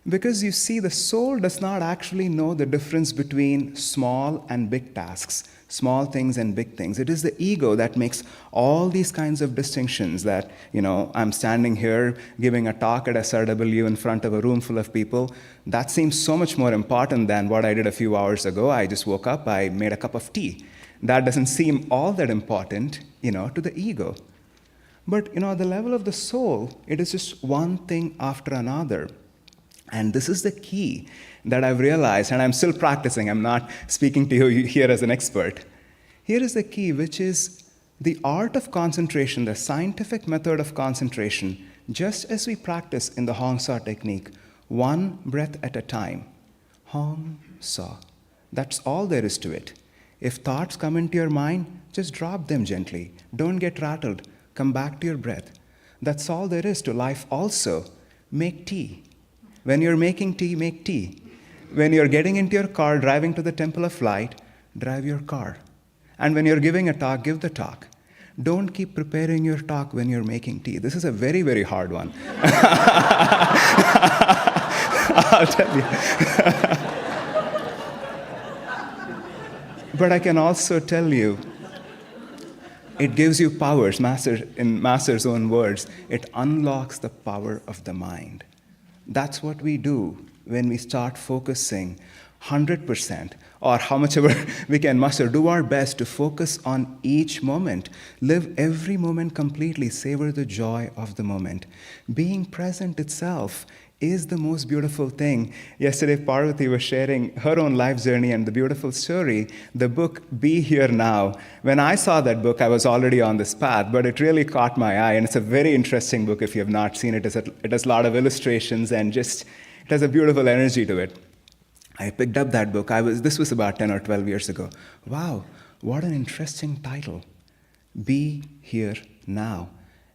Because you see, the soul does not actually know the difference between small and big tasks, small things and big things. It is the ego that makes all these kinds of distinctions that, I'm standing here giving a talk at SRW in front of a room full of people. That seems so much more important than what I did a few hours ago. I just woke up, I made a cup of tea. That doesn't seem all that important, to the ego. But, the level of the soul, it is just one thing after another. And this is the key that I've realized, and I'm still practicing. I'm not speaking to you here as an expert. Here is the key, which is the art of concentration, the scientific method of concentration, just as we practice in the Hong Sa technique, one breath at a time. Hong Sa. That's all there is to it. If thoughts come into your mind, just drop them gently. Don't get rattled. Come back to your breath. That's all there is to life also. Make tea. When you're making tea, make tea. When you're getting into your car, driving to the Temple of Light, drive your car. And when you're giving a talk, give the talk. Don't keep preparing your talk when you're making tea. This is a very, very hard one. I'll tell you. But I can also tell you, it gives you powers. In Master's own words, it unlocks the power of the mind. That's what we do when we start focusing 100%, or how much ever we can muster. Do our best to focus on each moment. Live every moment completely. Savor the joy of the moment. Being present itself is the most beautiful thing. Yesterday, Parvati was sharing her own life journey and the beautiful story, the book Be Here Now. When I saw that book, I was already on this path, but it really caught my eye, and it's a very interesting book if you have not seen it. It has a lot of illustrations and just, it has a beautiful energy to it. I picked up that book. This was about 10 or 12 years ago. Wow, what an interesting title. Be Here Now.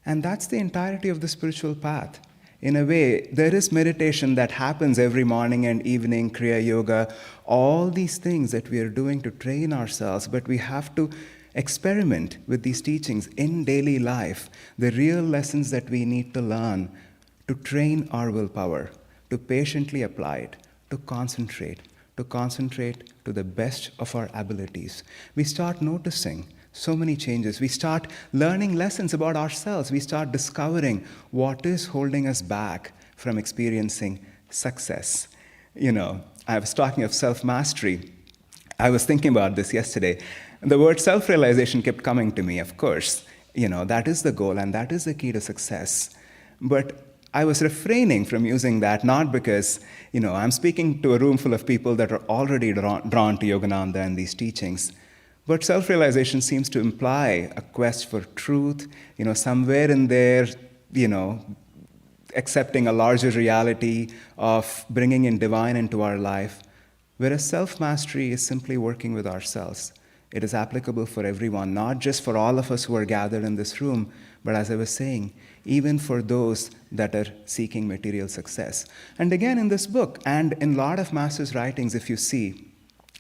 And that's the entirety of the spiritual path. In a way, there is meditation that happens every morning and evening, Kriya Yoga, all these things that we are doing to train ourselves, but we have to experiment with these teachings in daily life, the real lessons that we need to learn to train our willpower, to patiently apply it, to concentrate to the best of our abilities. We start noticing so many changes. We start learning lessons about ourselves. We start discovering what is holding us back from experiencing success. I was talking of self-mastery. I was thinking about this yesterday. The word self-realization kept coming to me, of course. That is the goal and that is the key to success. But I was refraining from using that, not because, I'm speaking to a room full of people that are already drawn to Yogananda and these teachings. But self-realization seems to imply a quest for truth, somewhere in there, accepting a larger reality of bringing in divine into our life, whereas self-mastery is simply working with ourselves. It is applicable for everyone, not just for all of us who are gathered in this room, but as I was saying, even for those that are seeking material success. And again, in this book, and in a lot of Master's writings, if you see,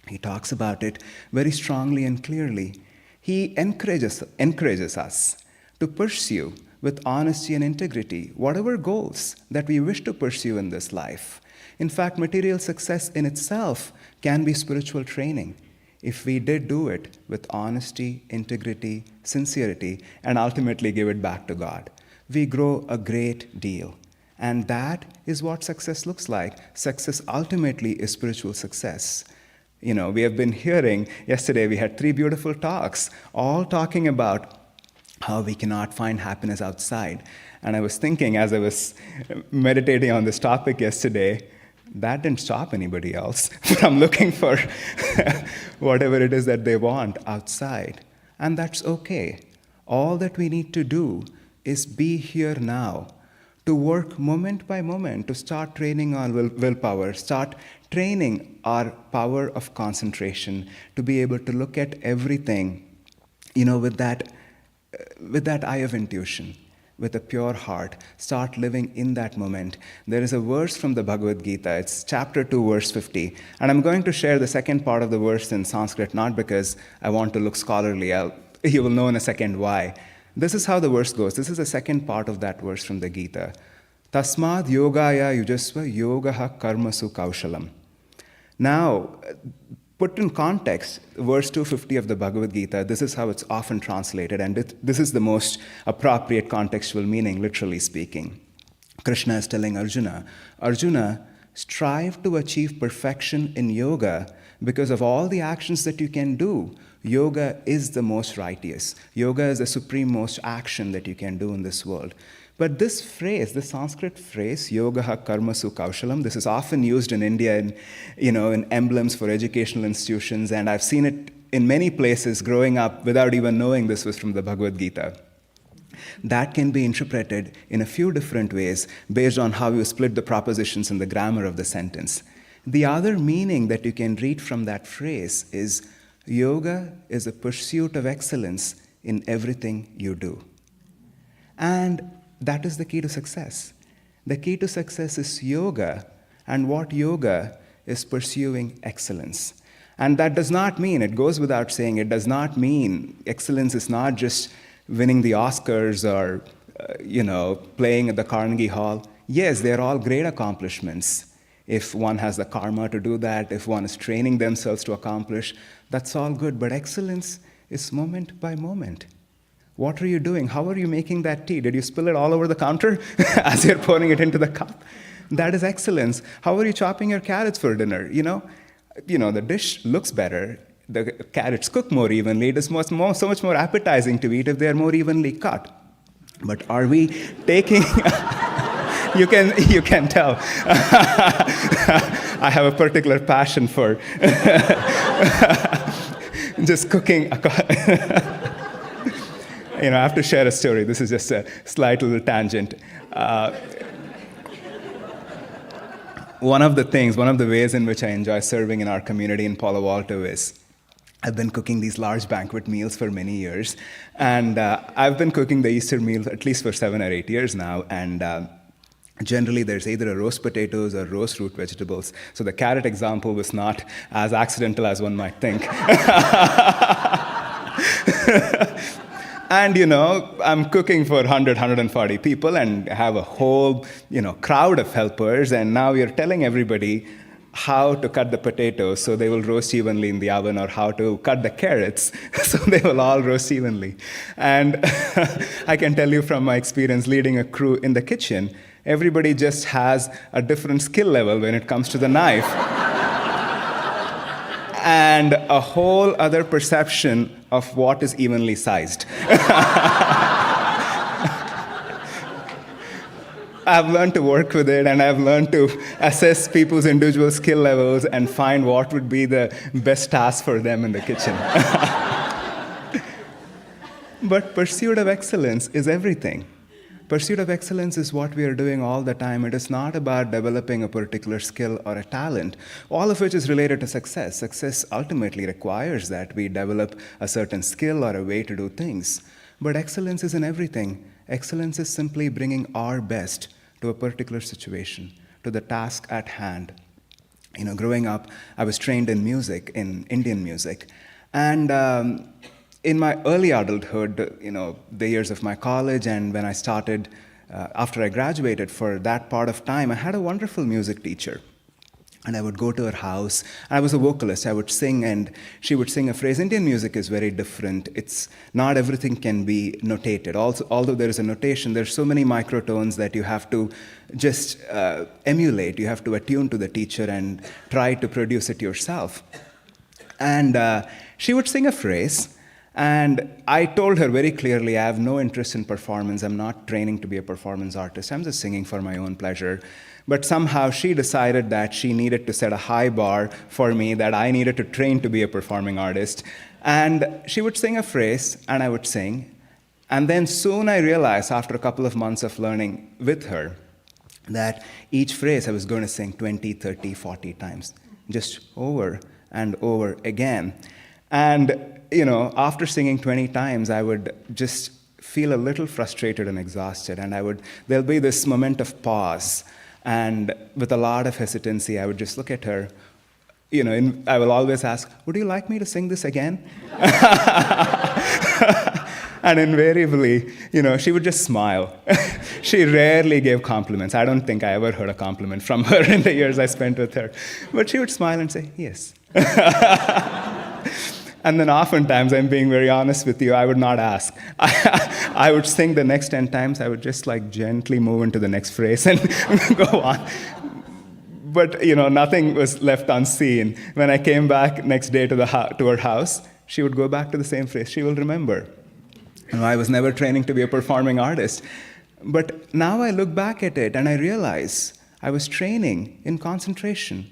he talks about it very strongly and clearly. He encourages us to pursue with honesty and integrity whatever goals that we wish to pursue in this life. In fact, material success in itself can be spiritual training if we did do it with honesty, integrity, sincerity, and ultimately give it back to God. We grow a great deal. And that is what success looks like. Success ultimately is spiritual success. We have been hearing, yesterday we had 3 beautiful talks, all talking about how we cannot find happiness outside. And I was thinking, as I was meditating on this topic yesterday, that didn't stop anybody else from looking for whatever it is that they want outside. And that's okay. All that we need to do is be here now, to work moment by moment, to start training our willpower, start training our power of concentration, to be able to look at everything, with that eye of intuition, with a pure heart, start living in that moment. There is a verse from the Bhagavad Gita, it's chapter 2, verse 50, and I'm going to share the second part of the verse in Sanskrit, not because I want to look scholarly, you will know in a second why. This is how the verse goes. This is the second part of that verse from the Gita. Tasmad yogaya yujasva yogaha karmasu kaushalam. Now, put in context, verse 250 of the Bhagavad Gita, this is how it's often translated, and this is the most appropriate contextual meaning, literally speaking. Krishna is telling Arjuna, strive to achieve perfection in yoga because of all the actions that you can do. Yoga is the most righteous. Yoga is the supreme-most action that you can do in this world. But this phrase, the Sanskrit phrase, yogaha karmasu kaushalam, this is often used in India in emblems for educational institutions, and I've seen it in many places growing up without even knowing this was from the Bhagavad Gita. That can be interpreted in a few different ways based on how you split the propositions in the grammar of the sentence. The other meaning that you can read from that phrase is yoga is a pursuit of excellence in everything you do. And that is the key to success. The key to success is yoga, and what yoga is pursuing excellence. And that does not mean, it goes without saying, it does not mean excellence is not just winning the Oscars or, playing at the Carnegie Hall. Yes, they're all great accomplishments. If one has the karma to do that, if one is training themselves to accomplish, that's all good. But excellence is moment by moment. What are you doing? How are you making that tea? Did you spill it all over the counter as you're pouring it into the cup? That is excellence. How are you chopping your carrots for dinner? The dish looks better. The carrots cook more evenly. It is so much more appetizing to eat if they are more evenly cut. But are we taking... You can tell. I have a particular passion for just cooking. I have to share a story. This is just a slight little tangent. One of the ways in which I enjoy serving in our community in Palo Alto is I've been cooking these large banquet meals for many years. And I've been cooking the Easter meal at least for 7 or 8 years now. And generally, there's either a roast potatoes or roast root vegetables. So the carrot example was not as accidental as one might think. And, I'm cooking for 100, 140 people and have a whole, crowd of helpers. And now you're telling everybody how to cut the potatoes so they will roast evenly in the oven, or how to cut the carrots so they will all roast evenly. And I can tell you from my experience leading a crew in the kitchen, everybody just has a different skill level when it comes to the knife. And a whole other perception of what is evenly sized. I've learned to work with it, and I've learned to assess people's individual skill levels and find what would be the best task for them in the kitchen. But pursuit of excellence is everything. Pursuit of excellence is what we are doing all the time. It is not about developing a particular skill or a talent, all of which is related to success. Success ultimately requires that we develop a certain skill or a way to do things. But excellence is in everything. Excellence is simply bringing our best to a particular situation, to the task at hand. Growing up, I was trained in music, in Indian music. And in my early adulthood, the years of my college, and when I started, after I graduated, for that part of time, I had a wonderful music teacher. And I would go to her house. I was a vocalist. I would sing, and she would sing a phrase. Indian music is very different. It's not everything can be notated. Also, although there is a notation, there's so many microtones that you have to just emulate. You have to attune to the teacher and try to produce it yourself. And she would sing a phrase. And I told her very clearly, I have no interest in performance. I'm not training to be a performance artist. I'm just singing for my own pleasure. But somehow she decided that she needed to set a high bar for me, that I needed to train to be a performing artist. And she would sing a phrase, and I would sing. And then soon I realized, after a couple of months of learning with her, that each phrase I was going to sing 20, 30, 40 times, just over and over again. And after singing 20 times, I would just feel a little frustrated and exhausted. And there'll be this moment of pause. And with a lot of hesitancy, I would just look at her. I will always ask, would you like me to sing this again? And invariably, she would just smile. She rarely gave compliments. I don't think I ever heard a compliment from her in the years I spent with her. But she would smile and say, yes. And then oftentimes, I'm being very honest with you, I would not ask. I would sing the next 10 times. I would just gently move into the next phrase and go on. But, nothing was left unseen. When I came back next day to her house, she would go back to the same phrase. She will remember. I was never training to be a performing artist. But now I look back at it and I realize I was training in concentration,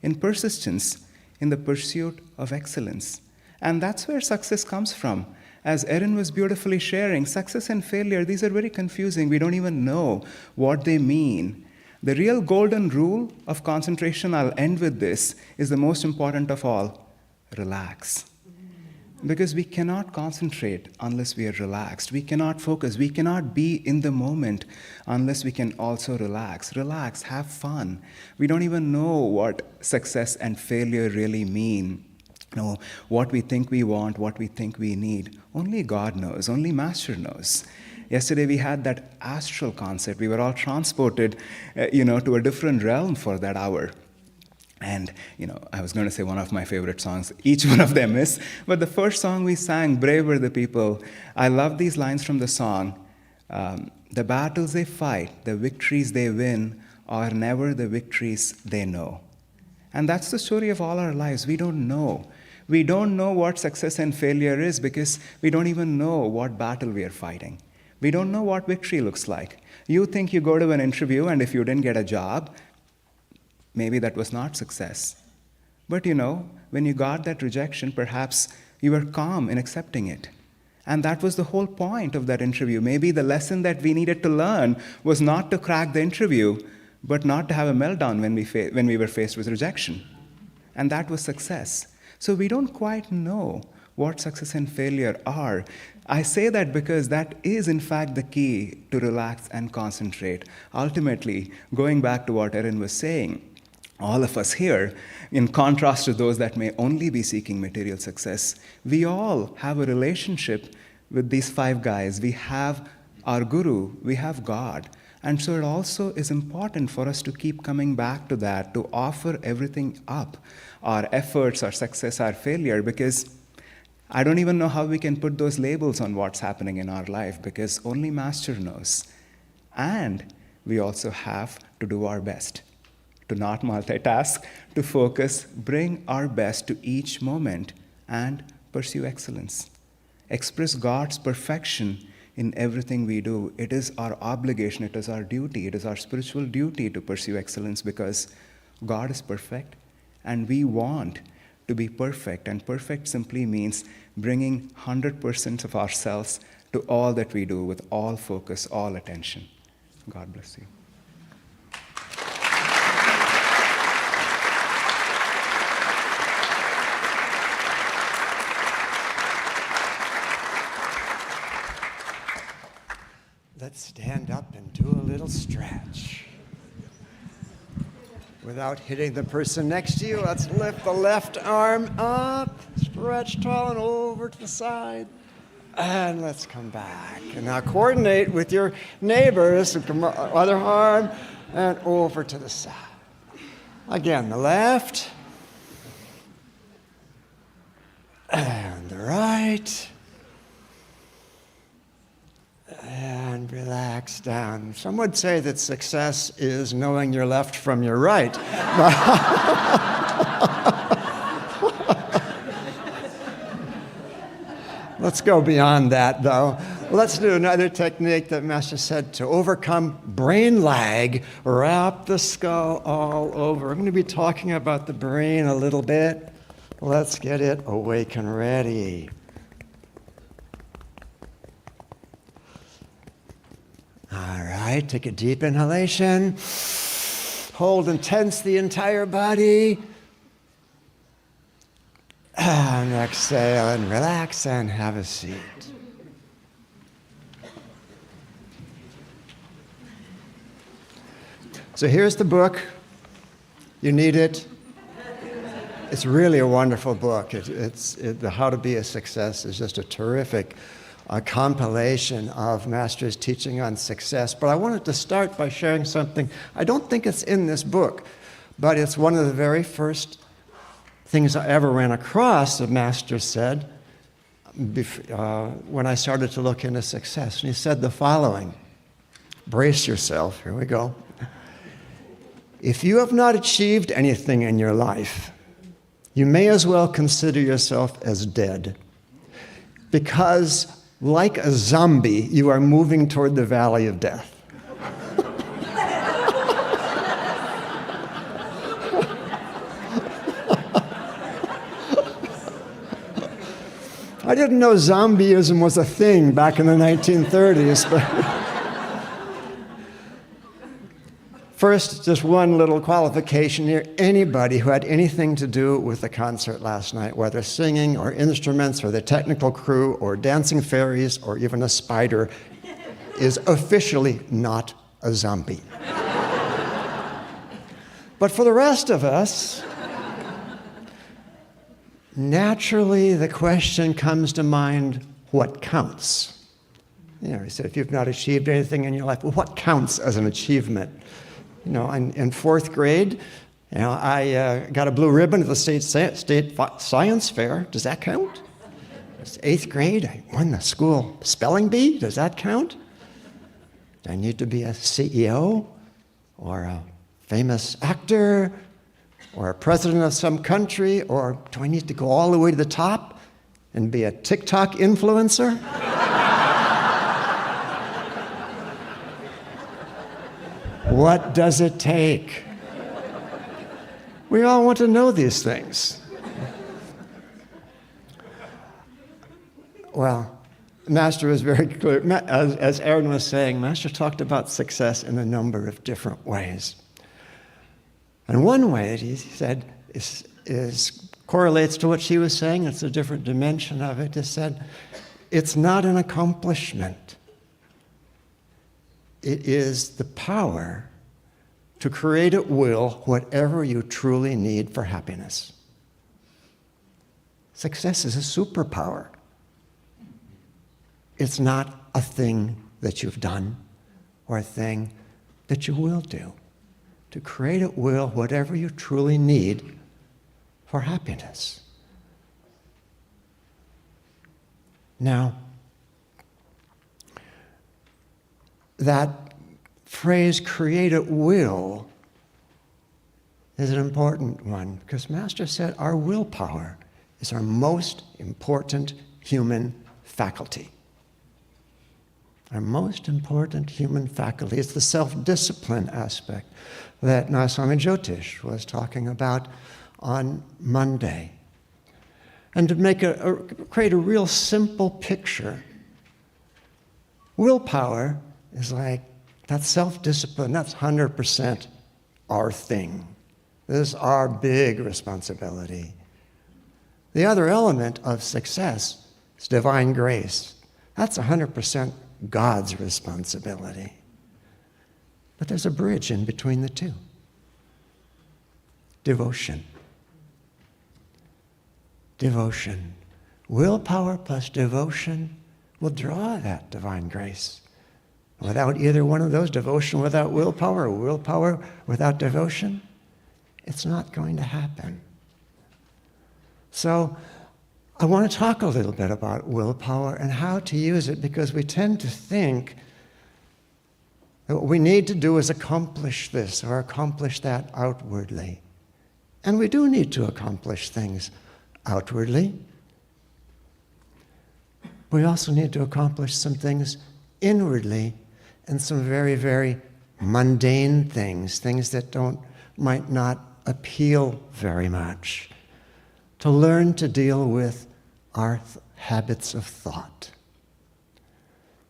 in persistence, in the pursuit of excellence. And that's where success comes from. As Erin was beautifully sharing, success and failure, these are very confusing. We don't even know what they mean. The real golden rule of concentration, I'll end with this, is the most important of all: relax. Because we cannot concentrate unless we are relaxed. We cannot focus. We cannot be in the moment unless we can also relax. Relax, have fun. We don't even know what success and failure really mean. What we think we want, what we think we need. Only God knows, only Master knows. Yesterday we had that astral concept. We were all transported, to a different realm for that hour. And, I was going to say one of my favorite songs. Each one of them is. But the first song we sang, Brave Were the People, I love these lines from the song. The battles they fight, the victories they win, are never the victories they know. And that's the story of all our lives. We don't know. We don't know what success and failure is because we don't even know what battle we are fighting. We don't know what victory looks like. You think you go to an interview, and if you didn't get a job, maybe that was not success. But when you got that rejection, perhaps you were calm in accepting it. And that was the whole point of that interview. Maybe the lesson that we needed to learn was not to crack the interview, but not to have a meltdown when we were faced with rejection. And that was success. So we don't quite know what success and failure are. I say that because that is, in fact, the key to relax and concentrate. Ultimately, going back to what Erin was saying, all of us here, in contrast to those that may only be seeking material success, we all have a relationship with these 5 guys. We have our guru, we have God. And so it also is important for us to keep coming back to that, to offer everything up, our efforts, our success, our failure, because I don't even know how we can put those labels on what's happening in our life, because only Master knows. And we also have to do our best, to not multitask, to focus, bring our best to each moment, and pursue excellence. Express God's perfection in everything we do. It is our obligation, it is our duty, it is our spiritual duty to pursue excellence, because God is perfect, and we want to be perfect. And perfect simply means bringing 100% of ourselves to all that we do with all focus, all attention. God bless you. Let's stand up and do a little stretch. Without hitting the person next to you, let's lift the left arm up, stretch tall and over to the side, and let's come back. And now coordinate with your neighbors, other arm, and over to the side. Again, the left, and the right, and relax down. Some would say that success is knowing your left from your right. Let's go beyond that, though. Let's do another technique that Master said to overcome brain lag. Wrap the skull all over. I'm going to be talking about the brain a little bit. Let's get it awake and ready. All right, take a deep inhalation. Hold and tense the entire body. And exhale and relax and have a seat. So here's the book. You need it. It's really a wonderful book. The How to Be a Success is just a terrific compilation of Master's teaching on success. But I wanted to start by sharing something. I don't think it's in this book, but it's one of the very first things I ever ran across that Master said when I started to look into success. And he said the following. Brace yourself. Here we go. If you have not achieved anything in your life, you may as well consider yourself as dead. Because, like a zombie, you are moving toward the valley of death. I didn't know zombieism was a thing back in the 1930s, but first, just one little qualification here. Anybody who had anything to do with the concert last night, whether singing or instruments or the technical crew or dancing fairies or even a spider, is officially not a zombie. But for the rest of us, naturally the question comes to mind, what counts? He said, if you've not achieved anything in your life, well, what counts as an achievement? In fourth grade, I got a blue ribbon at the state science fair. Does that count? It's eighth grade, I won the school spelling bee. Does that count? Do I need to be a CEO or a famous actor or a president of some country, or do I need to go all the way to the top and be a TikTok influencer? What does it take? We all want to know these things. Well, Master was very clear. As Erin was saying, Master talked about success in a number of different ways. And one way that he said correlates to what she was saying, it's a different dimension of it, is said, it's not an accomplishment. It is the power to create at will whatever you truly need for happiness. Success is a superpower. It's not a thing that you've done or a thing that you will do. To create at will whatever you truly need for happiness. Now, that phrase, create at will, is an important one because Master said our willpower is our most important human faculty. Our most important human faculty is the self-discipline aspect that Nayaswami Jyotish was talking about on Monday. And to create a real simple picture, willpower is like that self-discipline, that's 100% our thing. This is our big responsibility. The other element of success is divine grace. That's 100% God's responsibility. But there's a bridge in between the two. Devotion. Devotion. Willpower plus devotion will draw that divine grace. Without either one of those, devotion without willpower, or willpower without devotion, it's not going to happen. So I want to talk a little bit about willpower and how to use it, because we tend to think that what we need to do is accomplish this or accomplish that outwardly. And we do need to accomplish things outwardly. We also need to accomplish some things inwardly, and some very, very mundane things, things that might not appeal very much. To learn to deal with our habits of thought.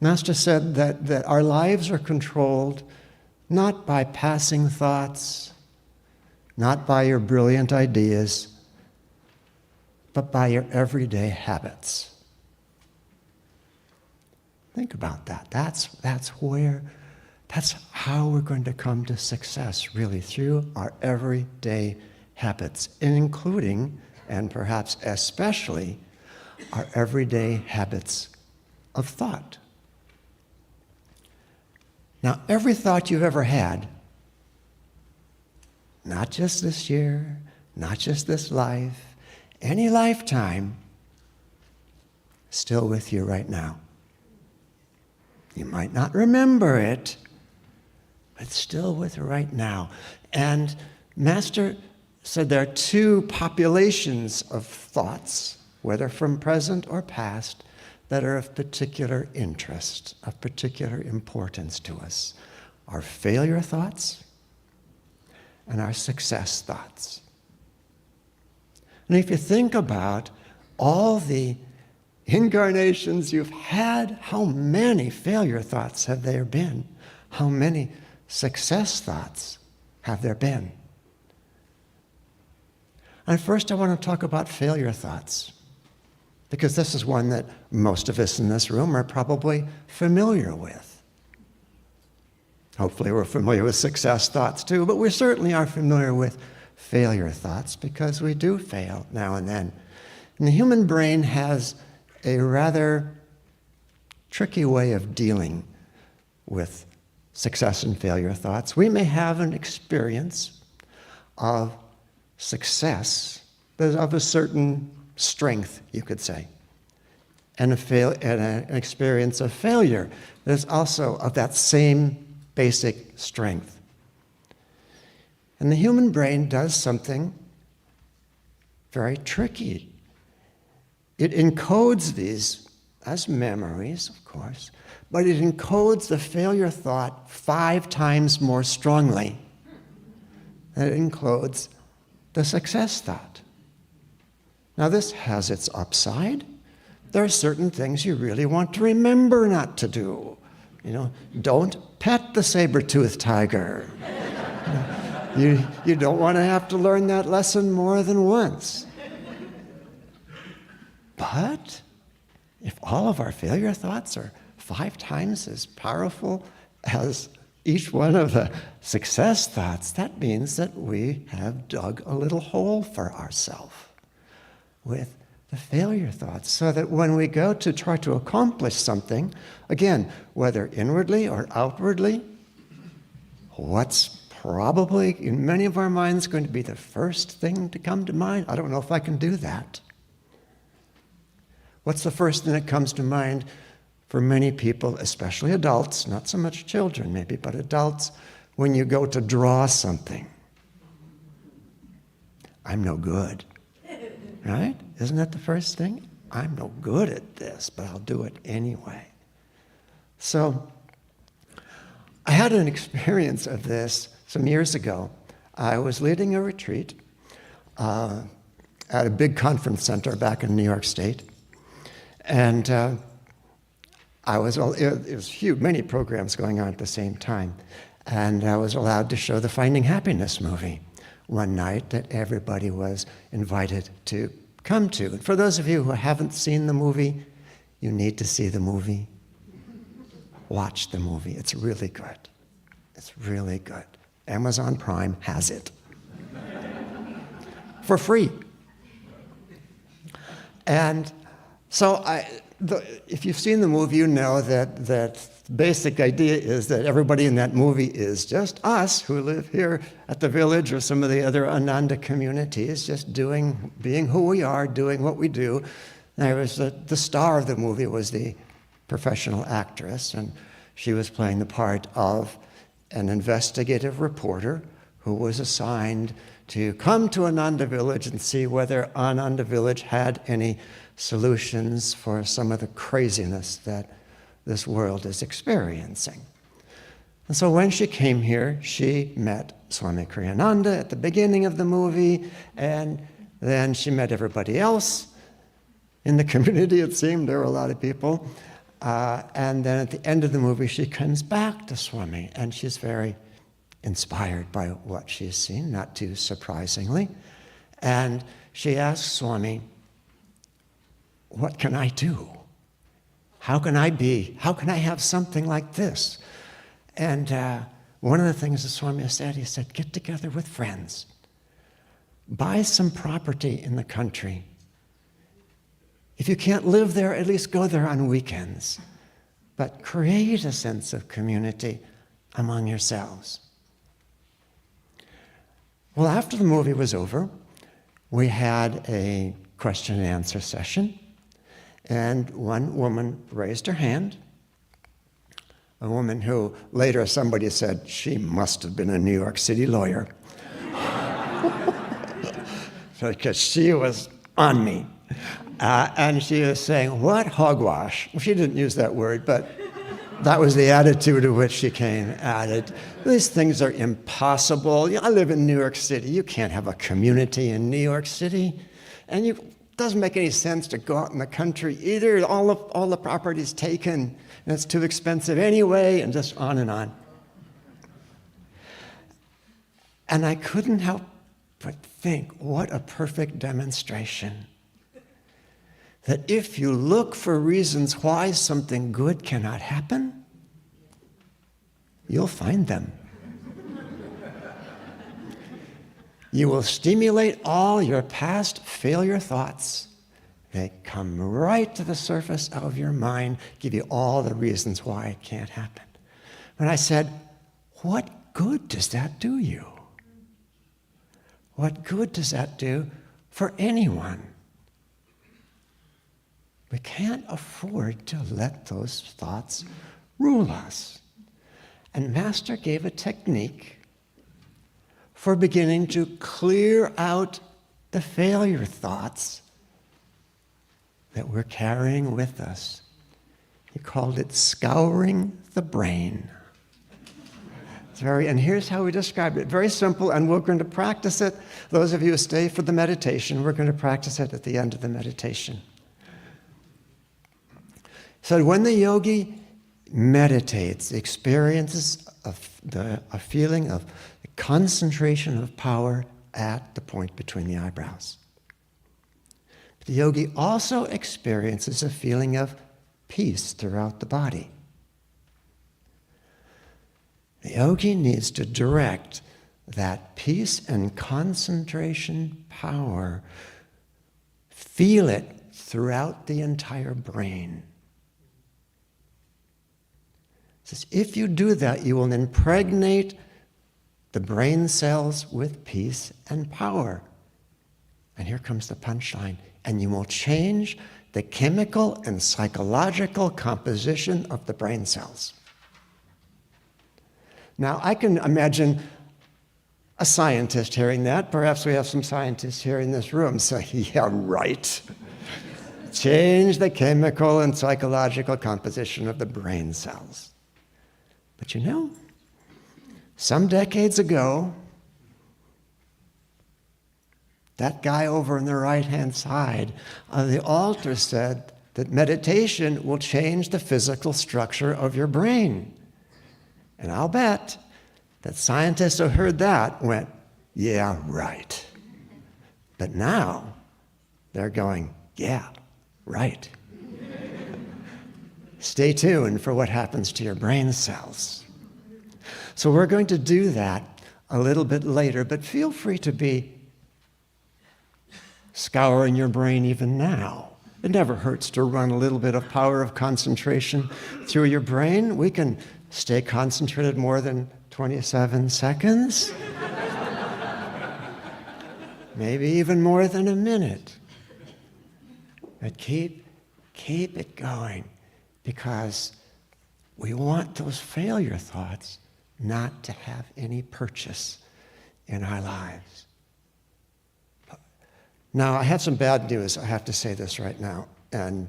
Master said that our lives are controlled not by passing thoughts, not by your brilliant ideas, but by your everyday habits. Think about that. That's how we're going to come to success, really, through our everyday habits, including, and perhaps especially, our everyday habits of thought. Now, every thought you've ever had, not just this year, not just this life, any lifetime, still with you right now. You might not remember it, but it's still with you right now. And Master said there are two populations of thoughts, whether from present or past, that are of particular interest, of particular importance to us. Our failure thoughts and our success thoughts. And if you think about all the incarnations you've had, how many failure thoughts have there been? How many success thoughts have there been? And first I want to talk about failure thoughts, because this is one that most of us in this room are probably familiar with. Hopefully we're familiar with success thoughts too, but we certainly are familiar with failure thoughts because we do fail now and then. And the human brain has a rather tricky way of dealing with success and failure thoughts. We may have an experience of success that is of a certain strength, you could say, and an experience of failure that is also of that same basic strength. And the human brain does something very tricky. It encodes these as memories, of course, but it encodes the failure thought 5 times more strongly than it encodes the success thought. Now, this has its upside. There are certain things you really want to remember not to do. Don't pet the saber-toothed tiger. You don't want to have to learn that lesson more than once. But if all of our failure thoughts are 5 times as powerful as each one of the success thoughts, that means that we have dug a little hole for ourselves with the failure thoughts, so that when we go to try to accomplish something, again, whether inwardly or outwardly, what's probably in many of our minds going to be the first thing to come to mind? I don't know if I can do that. What's the first thing that comes to mind for many people, especially adults, not so much children maybe, but adults, when you go to draw something? I'm no good. Right? Isn't that the first thing? I'm no good at this, but I'll do it anyway. So I had an experience of this some years ago. I was leading a retreat at a big conference center back in New York State. And it was huge, many programs going on at the same time. And I was allowed to show the Finding Happiness movie one night that everybody was invited to come to. And for those of you who haven't seen the movie, you need to see the movie. Watch the movie. It's really good. It's really good. Amazon Prime has it. For free. And so if you've seen the movie, you know that the basic idea is that everybody in that movie is just us who live here at the village or some of the other Ananda communities, just being who we are, doing what we do. There was the star of the movie was the professional actress, and she was playing the part of an investigative reporter who was assigned to come to Ananda Village and see whether Ananda Village had any solutions for some of the craziness that this world is experiencing. And so when she came here, she met Swami Kriyananda at the beginning of the movie, and then she met everybody else in the community. It seemed there were a lot of people. And then at the end of the movie, she comes back to Swami, and she's very inspired by what she's seen, not too surprisingly. And she asks Swami, what can I do? How can I have something like this? And one of the things that Swami said, he said, get together with friends. Buy some property in the country. If you can't live there, at least go there on weekends. But create a sense of community among yourselves. Well, after the movie was over, we had a question and answer session. And one woman raised her hand, a woman who later somebody said she must have been a New York City lawyer. Because she was on me. And she was saying, what hogwash? Well, she didn't use that word, but that was the attitude to which she came at it. These things are impossible. I live in New York City. You can't have a community in New York City. And it doesn't make any sense to go out in the country either. All the property's taken, and it's too expensive anyway, and just on and on. And I couldn't help but think, what a perfect demonstration that if you look for reasons why something good cannot happen, you'll find them. You will stimulate all your past failure thoughts. They come right to the surface of your mind, give you all the reasons why it can't happen. And I said, what good does that do you? What good does that do for anyone? We can't afford to let those thoughts rule us. And Master gave a technique for beginning to clear out the failure thoughts that we're carrying with us He called it scouring the brain. And here's how we described it. Very simple, and we're going to practice it. Those of you who stay for the meditation, we're going to practice it at the end of the meditation. So when the yogi meditates, experiences a feeling of concentration of power at the point between the eyebrows. The yogi also experiences a feeling of peace throughout the body. The yogi needs to direct that peace and concentration power, feel it throughout the entire brain. It says, if you do that, you will impregnate the brain cells with peace and power. And here comes the punchline. And you will change the chemical and psychological composition of the brain cells. Now, I can imagine a scientist hearing that. Perhaps we have some scientists here in this room saying, yeah, right. Change the chemical and psychological composition of the brain cells. But you know, some decades ago, that guy over on the right-hand side of the altar said that meditation will change the physical structure of your brain. And I'll bet that scientists who heard that went, yeah, right. But now they're going, yeah, right. Stay tuned for what happens to your brain cells. So we're going to do that a little bit later, but feel free to be scouring your brain even now. It never hurts to run a little bit of power of concentration through your brain. We can stay concentrated more than 27 seconds. Maybe even more than a minute. But keep it going, because we want those failure thoughts not to have any purchase in our lives. Now, I have some bad news. I have to say this right now. And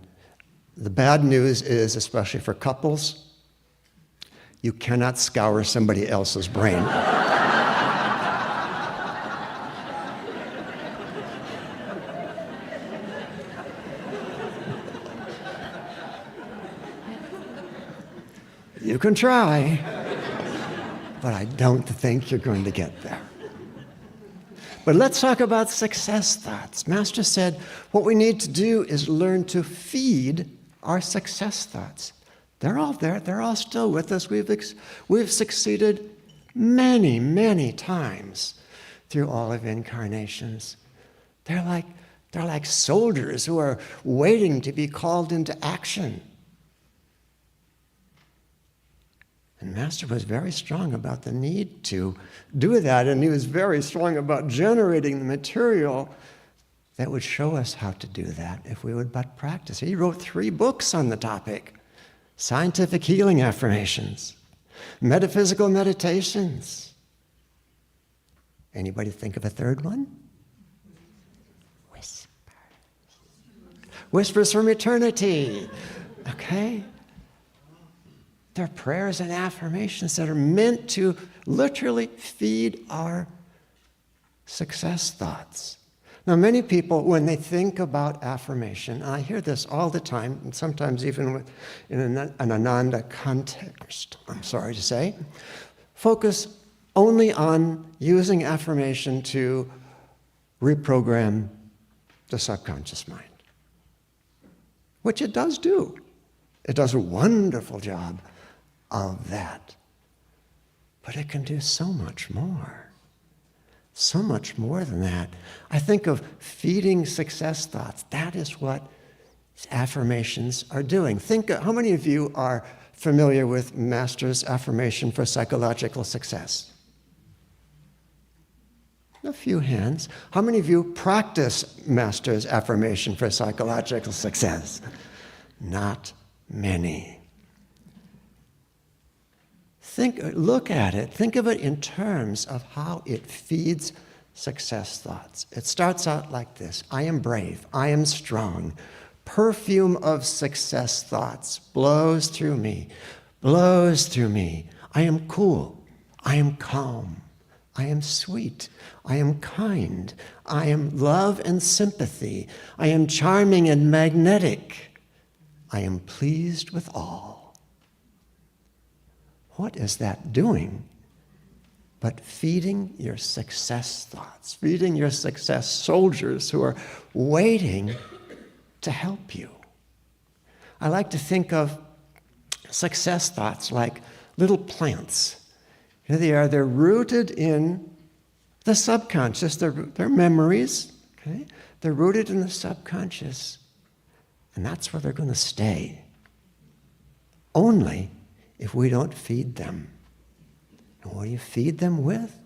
the bad news is, especially for couples, you cannot scour somebody else's brain. You can try, but I don't think you're going to get there. But let's talk about success thoughts. Master said what we need to do is learn to feed our success thoughts. They're all there. They're all still with us. We've succeeded many, many times through all of incarnations. They're like soldiers who are waiting to be called into action. And Master was very strong about the need to do that, and he was very strong about generating the material that would show us how to do that if we would but practice. He wrote 3 books on the topic: Scientific Healing Affirmations, Metaphysical Meditations. Anybody think of a third one? Whispers. Whispers from Eternity. Okay? They're prayers and affirmations that are meant to literally feed our success thoughts. Now, many people, when they think about affirmation, and I hear this all the time, and sometimes even in an Ananda context, I'm sorry to say, focus only on using affirmation to reprogram the subconscious mind, which it does do. It does a wonderful job of that. But it can do so much more. So much more than that. I think of feeding success thoughts. That is what affirmations are doing. Think, how many of you are familiar with Master's affirmation for psychological success? A few hands. How many of you practice Master's affirmation for psychological success? Not many. Look at it. Think of it in terms of how it feeds success thoughts. It starts out like this: I am brave, I am strong, perfume of success thoughts blows through me, blows through me. I am cool. I am calm. I am sweet. I am kind. I am love and sympathy. I am charming and magnetic. I am pleased with all. What is that doing? But feeding your success thoughts, feeding your success soldiers who are waiting to help you. I like to think of success thoughts like little plants. Here they are, they're rooted in the subconscious, they're memories, okay? They're rooted in the subconscious, and that's where they're going to stay. Only if we don't feed them. And what do you feed them with?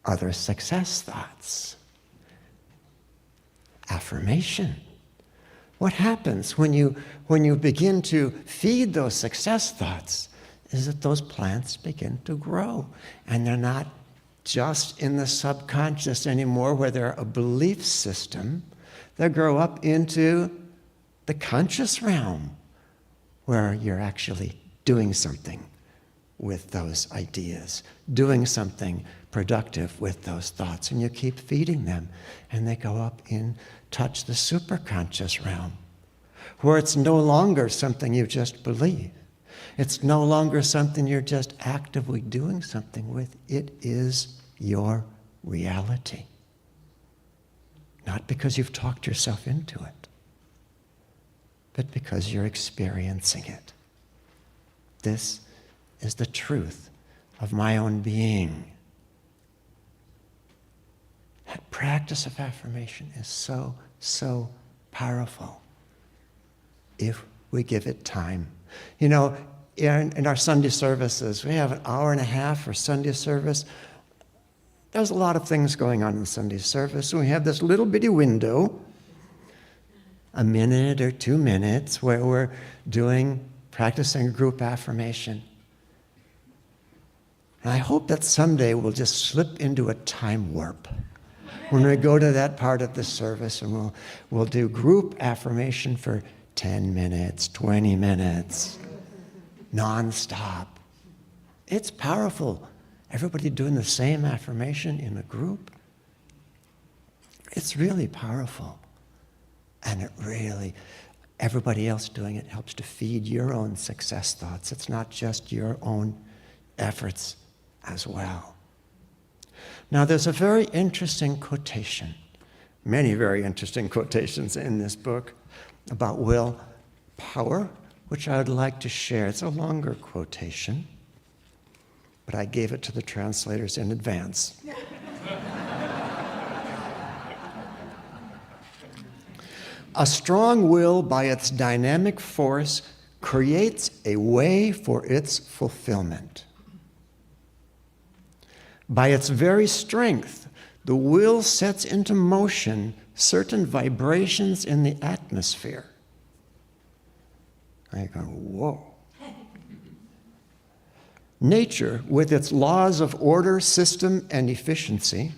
Other success thoughts. Affirmation. What happens when you begin to feed those success thoughts is that those plants begin to grow. And they're not just in the subconscious anymore where they're a belief system. They grow up into the conscious realm where you're actually doing something with those ideas, doing something productive with those thoughts, and you keep feeding them, and they go up in touch the superconscious realm, where it's no longer something you just believe. It's no longer something you're just actively doing something with. It is your reality. Not because you've talked yourself into it, but because you're experiencing it. This is the truth of my own being. That practice of affirmation is so, so powerful if we give it time. You know, in our Sunday services, we have an hour and a half for Sunday service. There's a lot of things going on in Sunday service. And we have this little bitty window, a minute or 2 minutes, where we're practicing group affirmation. And I hope that someday we'll just slip into a time warp when we go to that part of the service, and we'll do group affirmation for 10 minutes, 20 minutes, nonstop. It's powerful. Everybody doing the same affirmation in a group. It's really powerful. And it really, everybody else doing it helps to feed your own success thoughts. It's not just your own efforts as well. Now, there's a very interesting quotation, many very interesting quotations in this book about willpower, which I would like to share. It's a longer quotation, but I gave it to the translators in advance. A strong will, by its dynamic force, creates a way for its fulfillment. By its very strength, the will sets into motion certain vibrations in the atmosphere. I go, whoa. Nature, with its laws of order, system, and efficiency,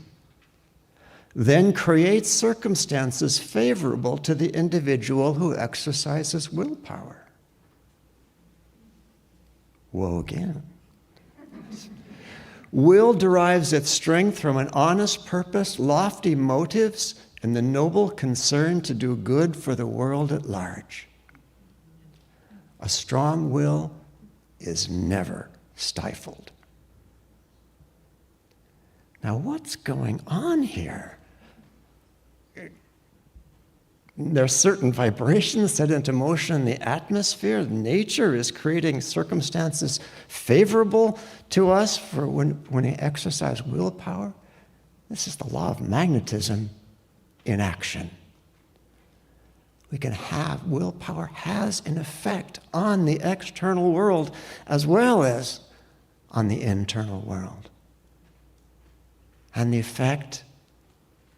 then creates circumstances favorable to the individual who exercises willpower. Whoa again. Will derives its strength from an honest purpose, lofty motives, and the noble concern to do good for the world at large. A strong will is never stifled. Now, what's going on here? There's certain vibrations set into motion in the atmosphere. Nature is creating circumstances favorable to us for when we exercise willpower. This is the law of magnetism in action. We can have willpower has an effect on the external world as well as on the internal world. And the effect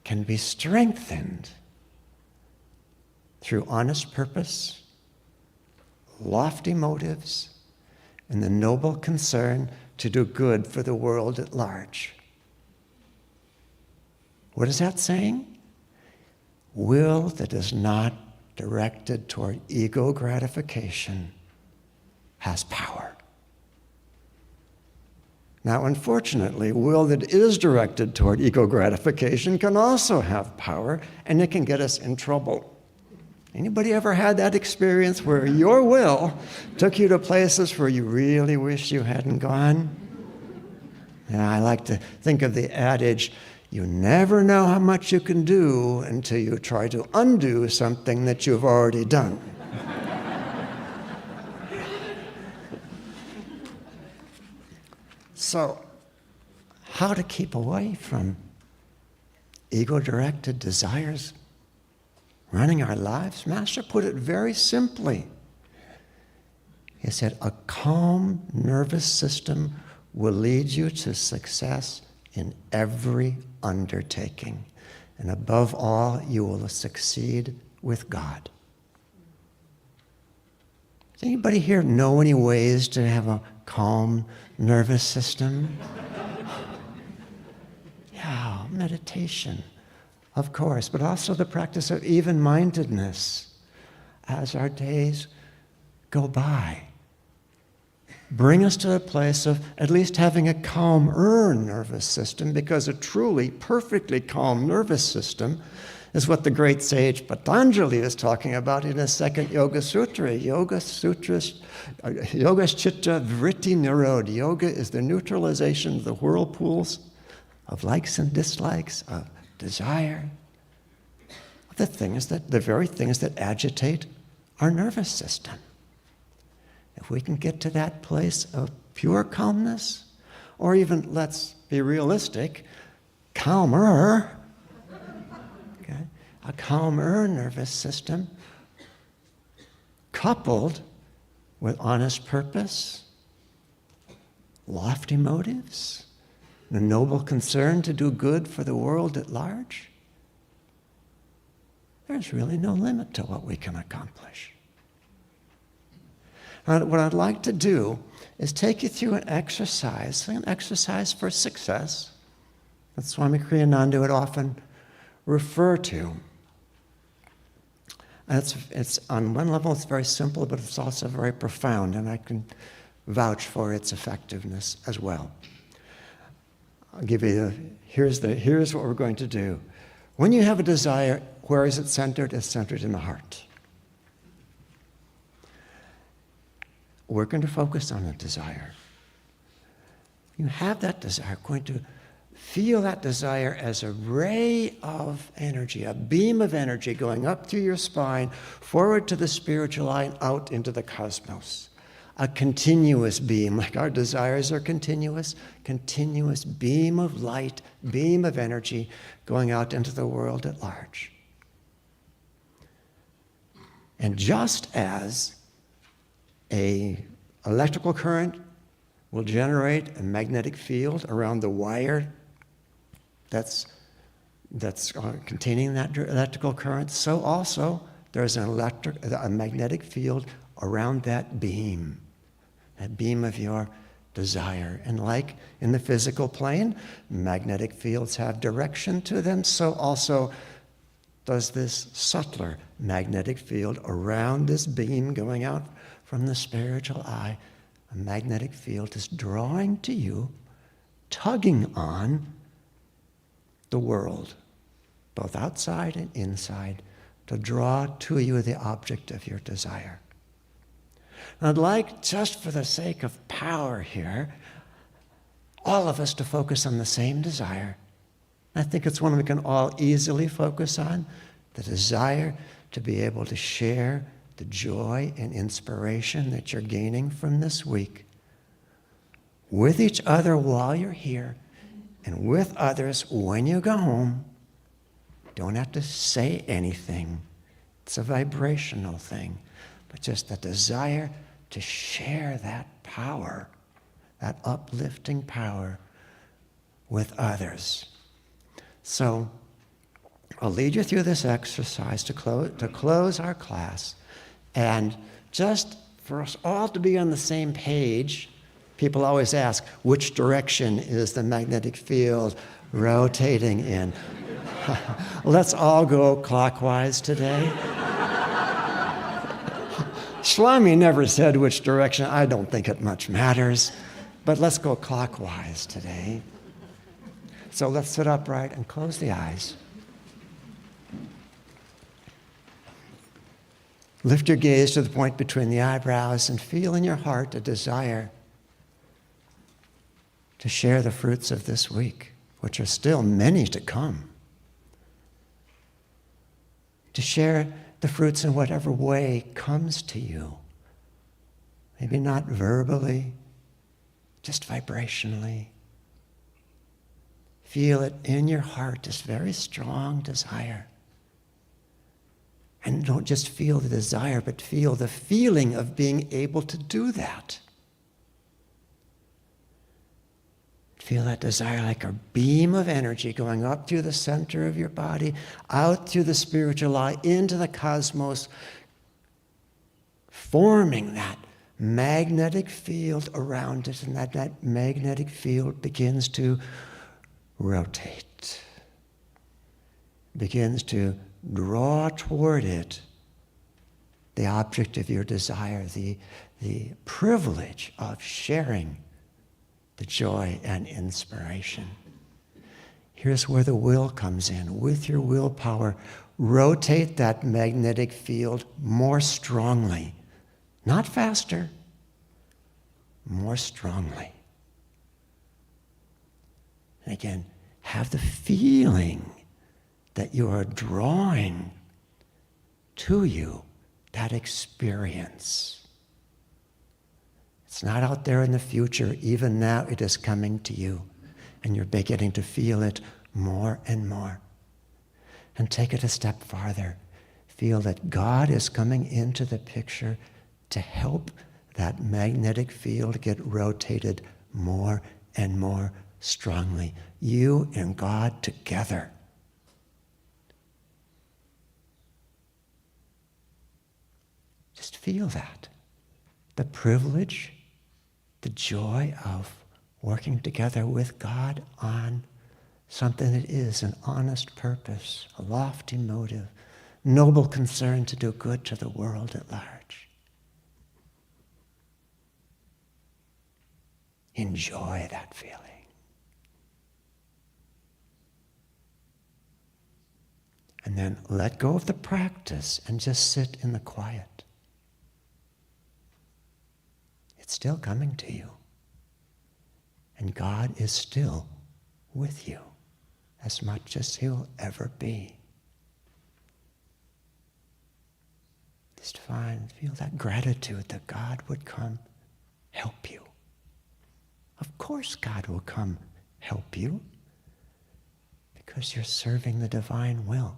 can be strengthened through honest purpose, lofty motives, and the noble concern to do good for the world at large. What is that saying? Will that is not directed toward ego gratification has power. Now, unfortunately, will that is directed toward ego gratification can also have power, and it can get us in trouble. Anybody ever had that experience where your will took you to places where you really wish you hadn't gone? And I like to think of the adage, you never know how much you can do until you try to undo something that you've already done. So, how to keep away from ego-directed desires running our lives? Master put it very simply. He said, a calm nervous system will lead you to success in every undertaking. And above all, you will succeed with God. Does anybody here know any ways to have a calm nervous system? Yeah, meditation, of course, but also the practice of even-mindedness as our days go by. Bring us to a place of at least having a calmer nervous system, because a truly, perfectly calm nervous system is what the great sage Patanjali is talking about in his second Yoga Sutra. Yoga Chitta Vritti Nirod. Yoga is the neutralization of the whirlpools of likes and dislikes, of desire, of the very things that agitate our nervous system. If we can get to that place of pure calmness, or even, let's be realistic, calmer, okay, a calmer nervous system, coupled with honest purpose, lofty motives, and a noble concern to do good for the world at large, there's really no limit to what we can accomplish. What I'd like to do is take you through an exercise for success that Swami Kriyananda would often refer to. It's on one level, it's very simple, but it's also very profound, and I can vouch for its effectiveness as well. I'll give you here's what we're going to do. When you have a desire, where is it centered? It's centered in the heart. We're going to focus on the desire. You have that desire, going to feel that desire as a ray of energy, a beam of energy going up through your spine, forward to the spiritual eye, and out into the cosmos. A continuous beam, like our desires are continuous beam of light, beam of energy going out into the world at large. And just as an electrical current will generate a magnetic field around the wire that's containing that electrical current, so also there's a magnetic field around that beam of your desire. And like in the physical plane, magnetic fields have direction to them, so also does this subtler magnetic field around this beam going out from the spiritual eye. A magnetic field is drawing to you, tugging on the world, both outside and inside, to draw to you the object of your desire. And I'd like, just for the sake of power here, all of us to focus on the same desire. I think it's one we can all easily focus on, the desire to be able to share the joy and inspiration that you're gaining from this week with each other while you're here, and with others when you go home. Don't have to say anything. It's a vibrational thing, but just the desire to share that power, that uplifting power with others. So I'll lead you through this exercise to close our class. And just for us all to be on the same page, people always ask, which direction is the magnetic field rotating in? Let's all go clockwise today. Swami never said which direction. I don't think it much matters. But let's go clockwise today. So let's sit upright and close the eyes. Lift your gaze to the point between the eyebrows and feel in your heart a desire to share the fruits of this week, which are still many to come. To share the fruits in whatever way comes to you. Maybe not verbally, just vibrationally. Feel it in your heart, this very strong desire. And don't just feel the desire, but feel the feeling of being able to do that. Feel that desire like a beam of energy going up through the center of your body, out through the spiritual eye, into the cosmos, forming that magnetic field around it, and that magnetic field begins to rotate, begins to draw toward it the object of your desire, the privilege of sharing the joy and inspiration. Here's where the will comes in. With your willpower, rotate that magnetic field more strongly, not faster, more strongly. And again, have the feeling that you are drawing to you that experience. It's not out there in the future. Even now it is coming to you, and you're beginning to feel it more and more. And take it a step farther. Feel that God is coming into the picture to help that magnetic field get rotated more and more strongly. You and God together. Just feel that. The privilege, the joy of working together with God on something that is an honest purpose, a lofty motive, noble concern to do good to the world at large. Enjoy that feeling. And then let go of the practice and just sit in the quiet. It's still coming to you. And God is still with you as much as He'll ever be. Just feel that gratitude that God would come help you. Of course God will come help you because you're serving the divine will.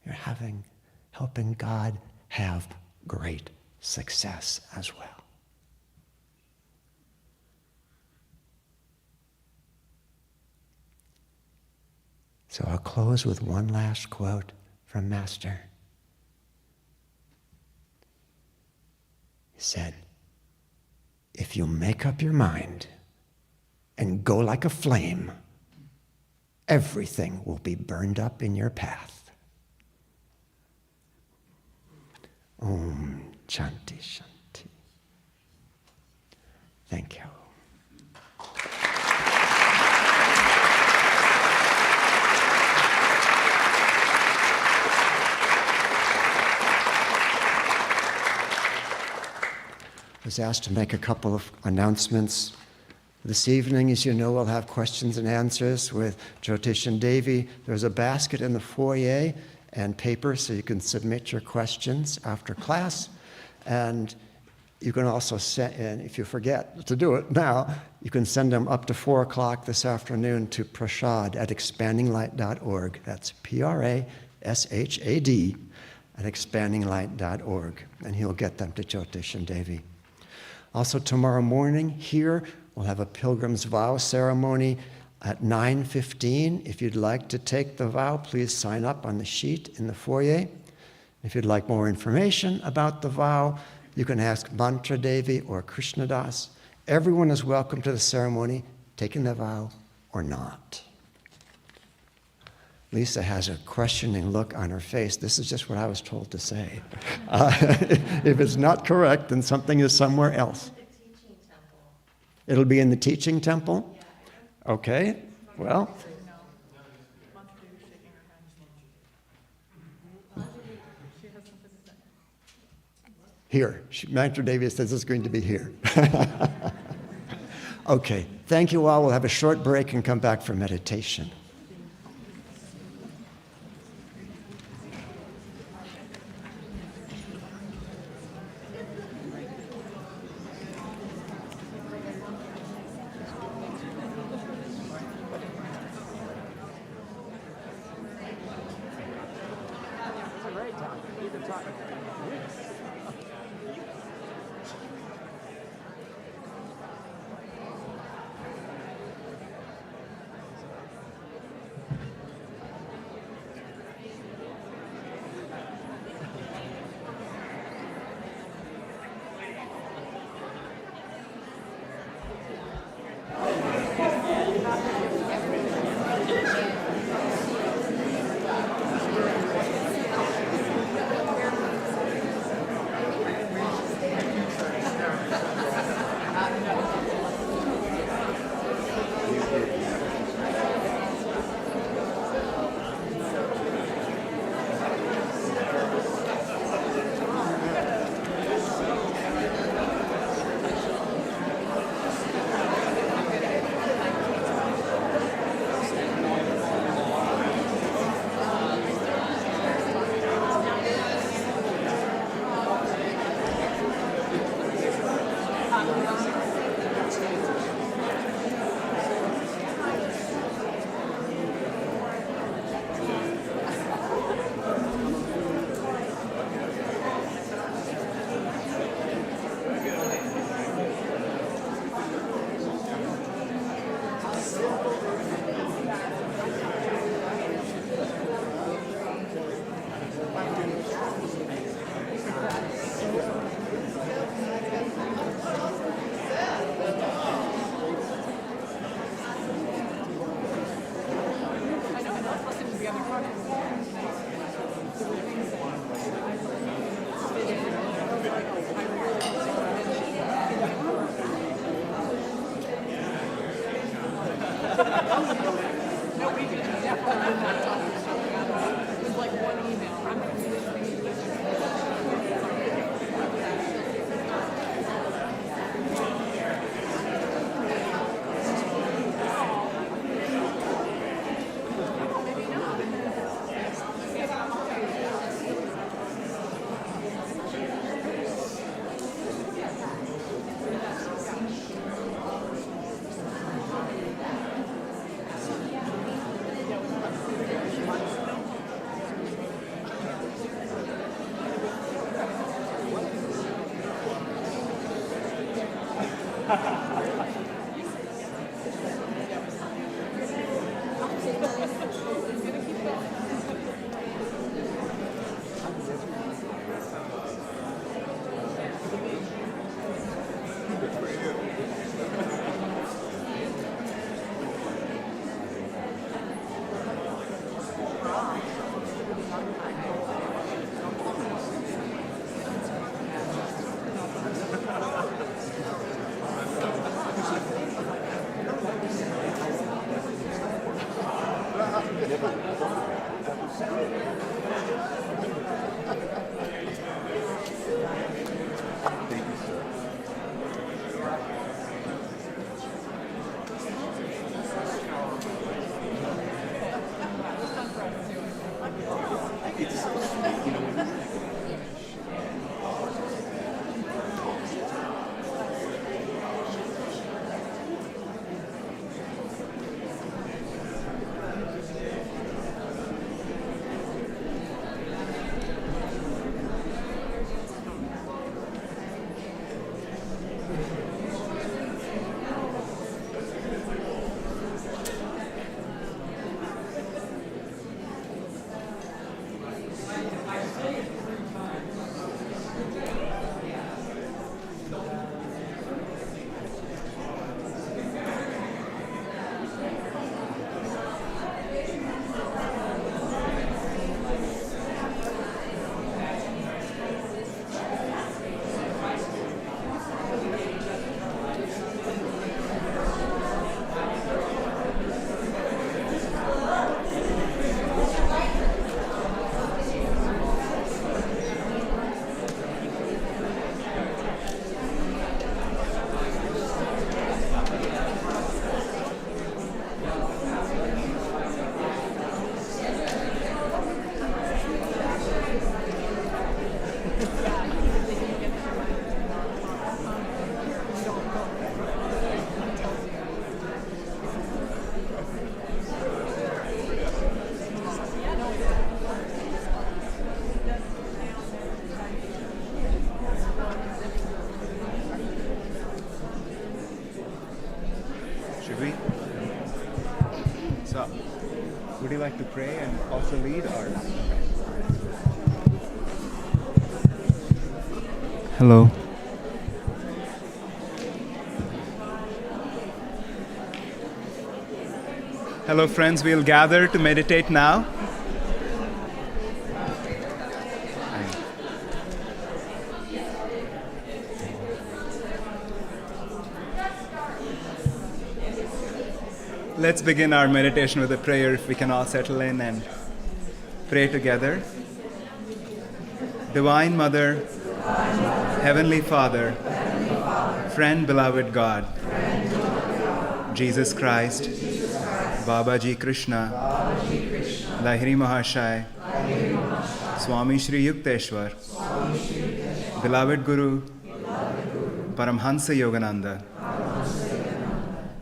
You're helping God have great success as well. So I'll close with one last quote from Master. He said, "If you make up your mind and go like a flame, everything will be burned up in your path." Om Shanti Shanti. Thank you. I was asked to make a couple of announcements. This evening, as you know, we'll have questions and answers with Jyotish and Devi. There's a basket in the foyer and paper so you can submit your questions after class. And you can also send, and if you forget to do it now, you can send them up to 4 o'clock this afternoon to Prashad at expandinglight.org. That's Prashad at expandinglight.org. And he'll get them to Jyotish and Devi. Also tomorrow morning here, we'll have a Pilgrim's Vow ceremony at 9:15. If you'd like to take the vow, please sign up on the sheet in the foyer. If you'd like more information about the vow, you can ask Mantra Devi or Krishnadas. Everyone is welcome to the ceremony, taking the vow or not. Lisa has a questioning look on her face. This is just what I was told to say. If it's not correct, then something is somewhere else. It'll be in the teaching temple? Okay, well. Here. Mantra Devi says it's going to be here. Okay, thank you all. We'll have a short break and come back for meditation. like to pray and also lead our? Hello. Hello, friends. We'll gather to meditate now. Let's begin our meditation with a prayer. If we can all settle in and pray together. Divine Mother, Heavenly Father, friend, beloved God, Jesus Christ, Babaji Krishna, Lahiri Mahashai, Swami Shri Yukteswar, beloved Guru, Paramhansa Yogananda,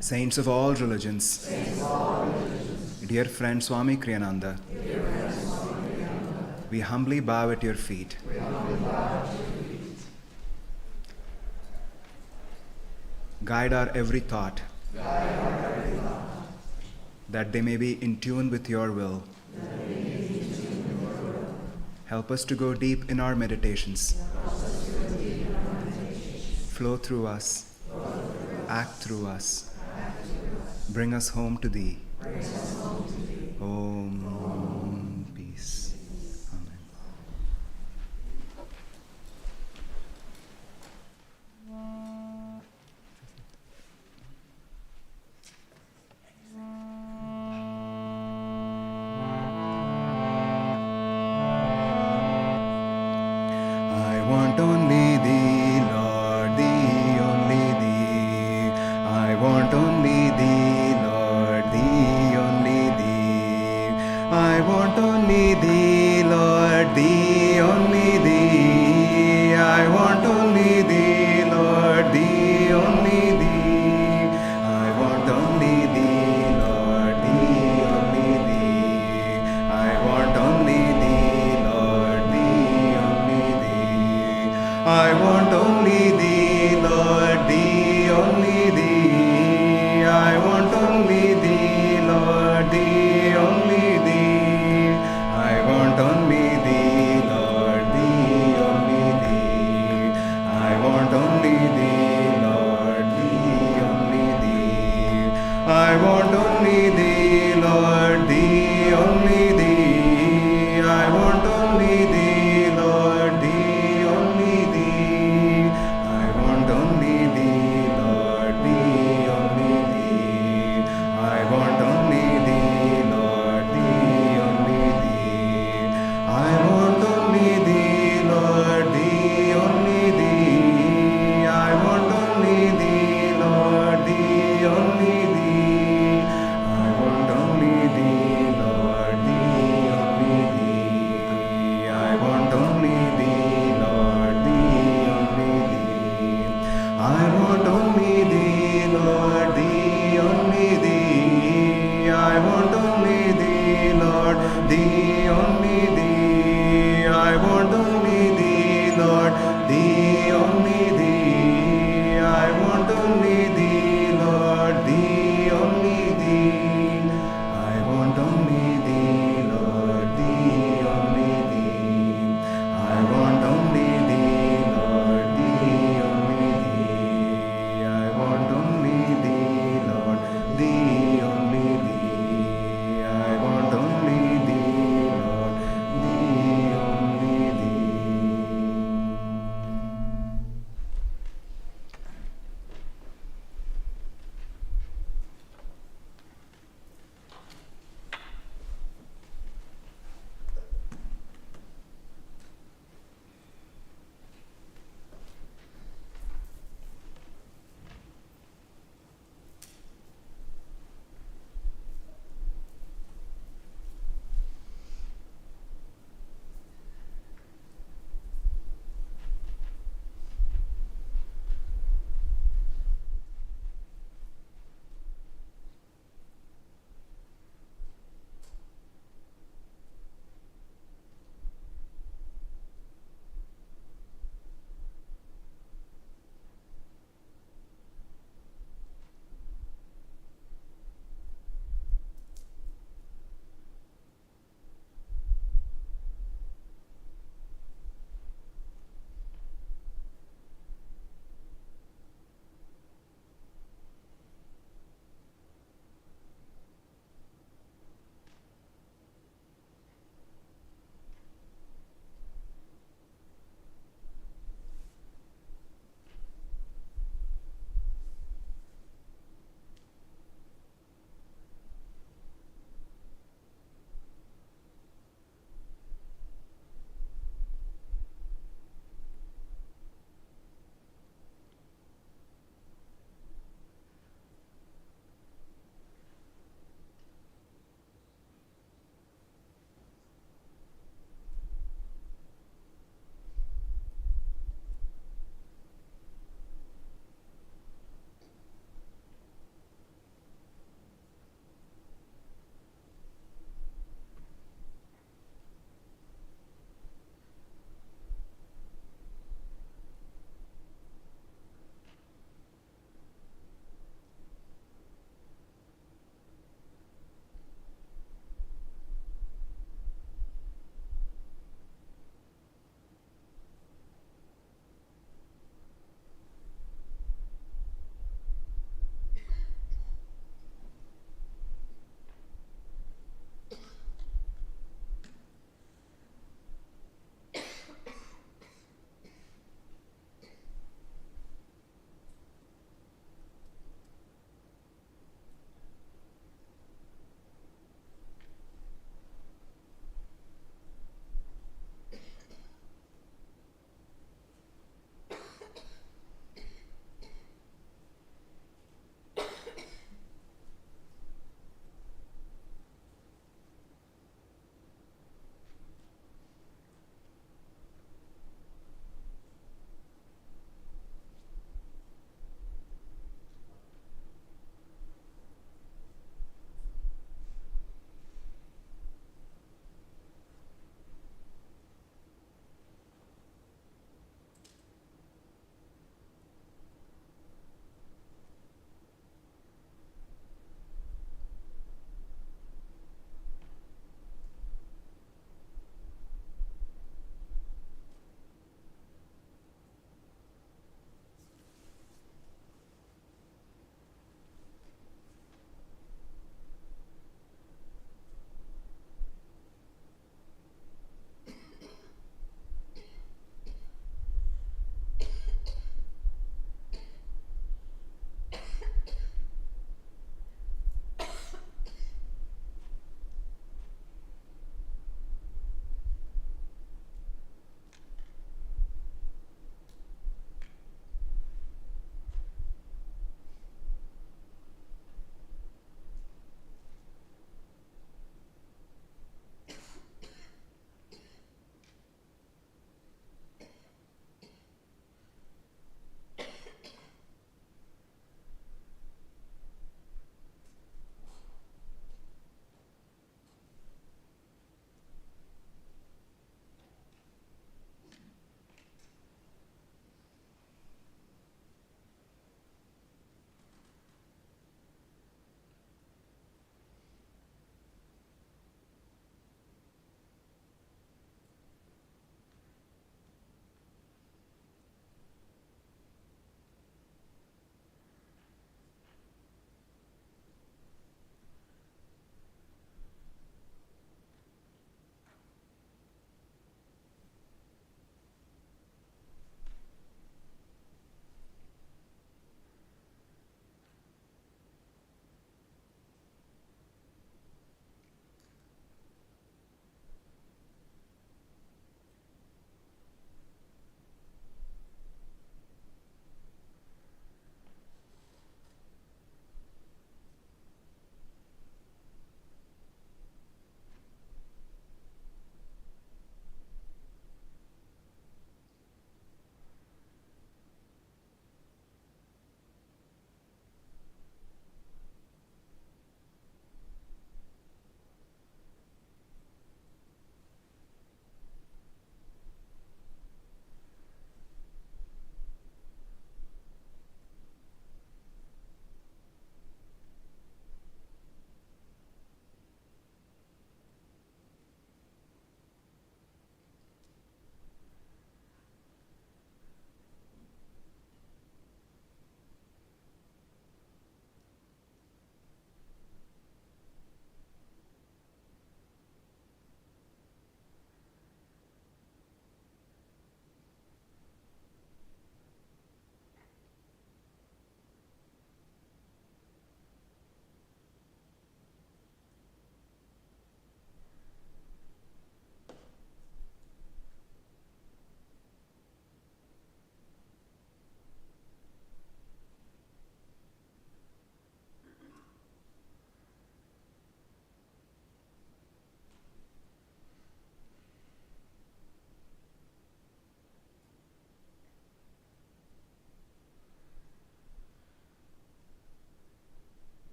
saints of all religions, dear friend Swami Kriyananda, we humbly bow at your feet. Guide our every thought, that they may be in tune with your will. Help us to go deep in our meditations. Flow through us, act through us. Bring us home to thee. Om. Peace. Amen. I want only thee, Lord, thee, only thee. I want only thee, Lord, thee, only thee. I want only thee, Lord, thee, only thee. I want only thee, Lord, thee, only thee. I want only thee, Lord, thee, only thee. I want only thee, Lord, thee, only thee. I want only thee, Lord, thee, only thee. I want only thee, Lord, thee, only thee. I want only thee, Lord, thee, only thee. I want only thee, Lord, thee, only thee. I want only thee, Lord, thee, only thee. I want only thee, Lord, thee, only thee. I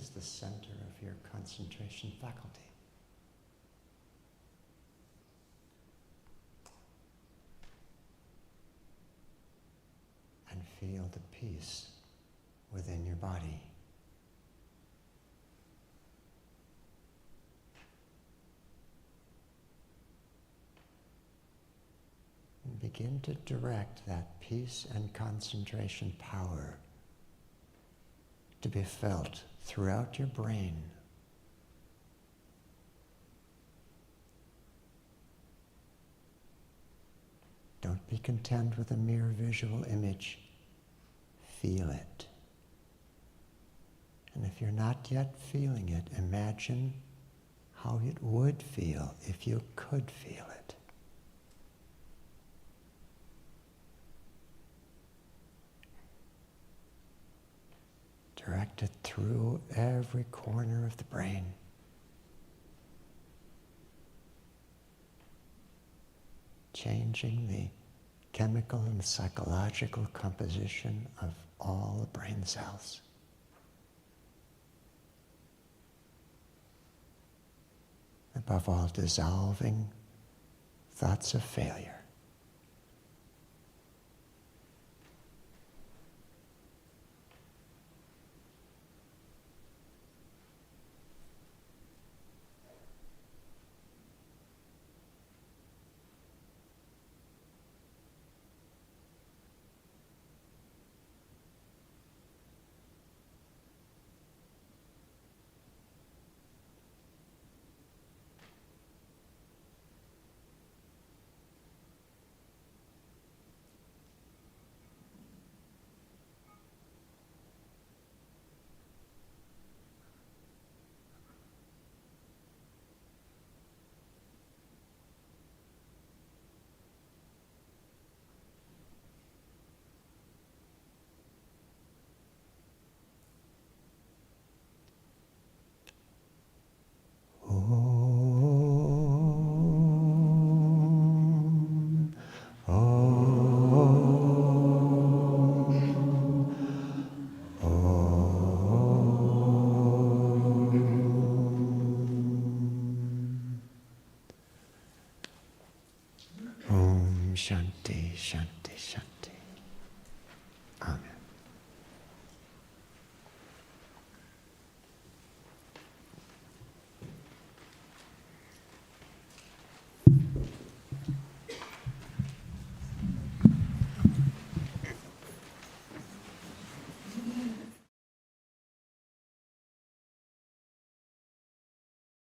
is the center of your concentration faculty. And feel the peace within your body. And begin to direct that peace and concentration power to be felt throughout your brain. Don't be content with a mere visual image. Feel it. And if you're not yet feeling it, imagine how it would feel if you could feel it. Direct it through every corner of the brain. Changing the chemical and psychological composition of all the brain cells. Above all, dissolving thoughts of failure. Shanti, shanti, shanti.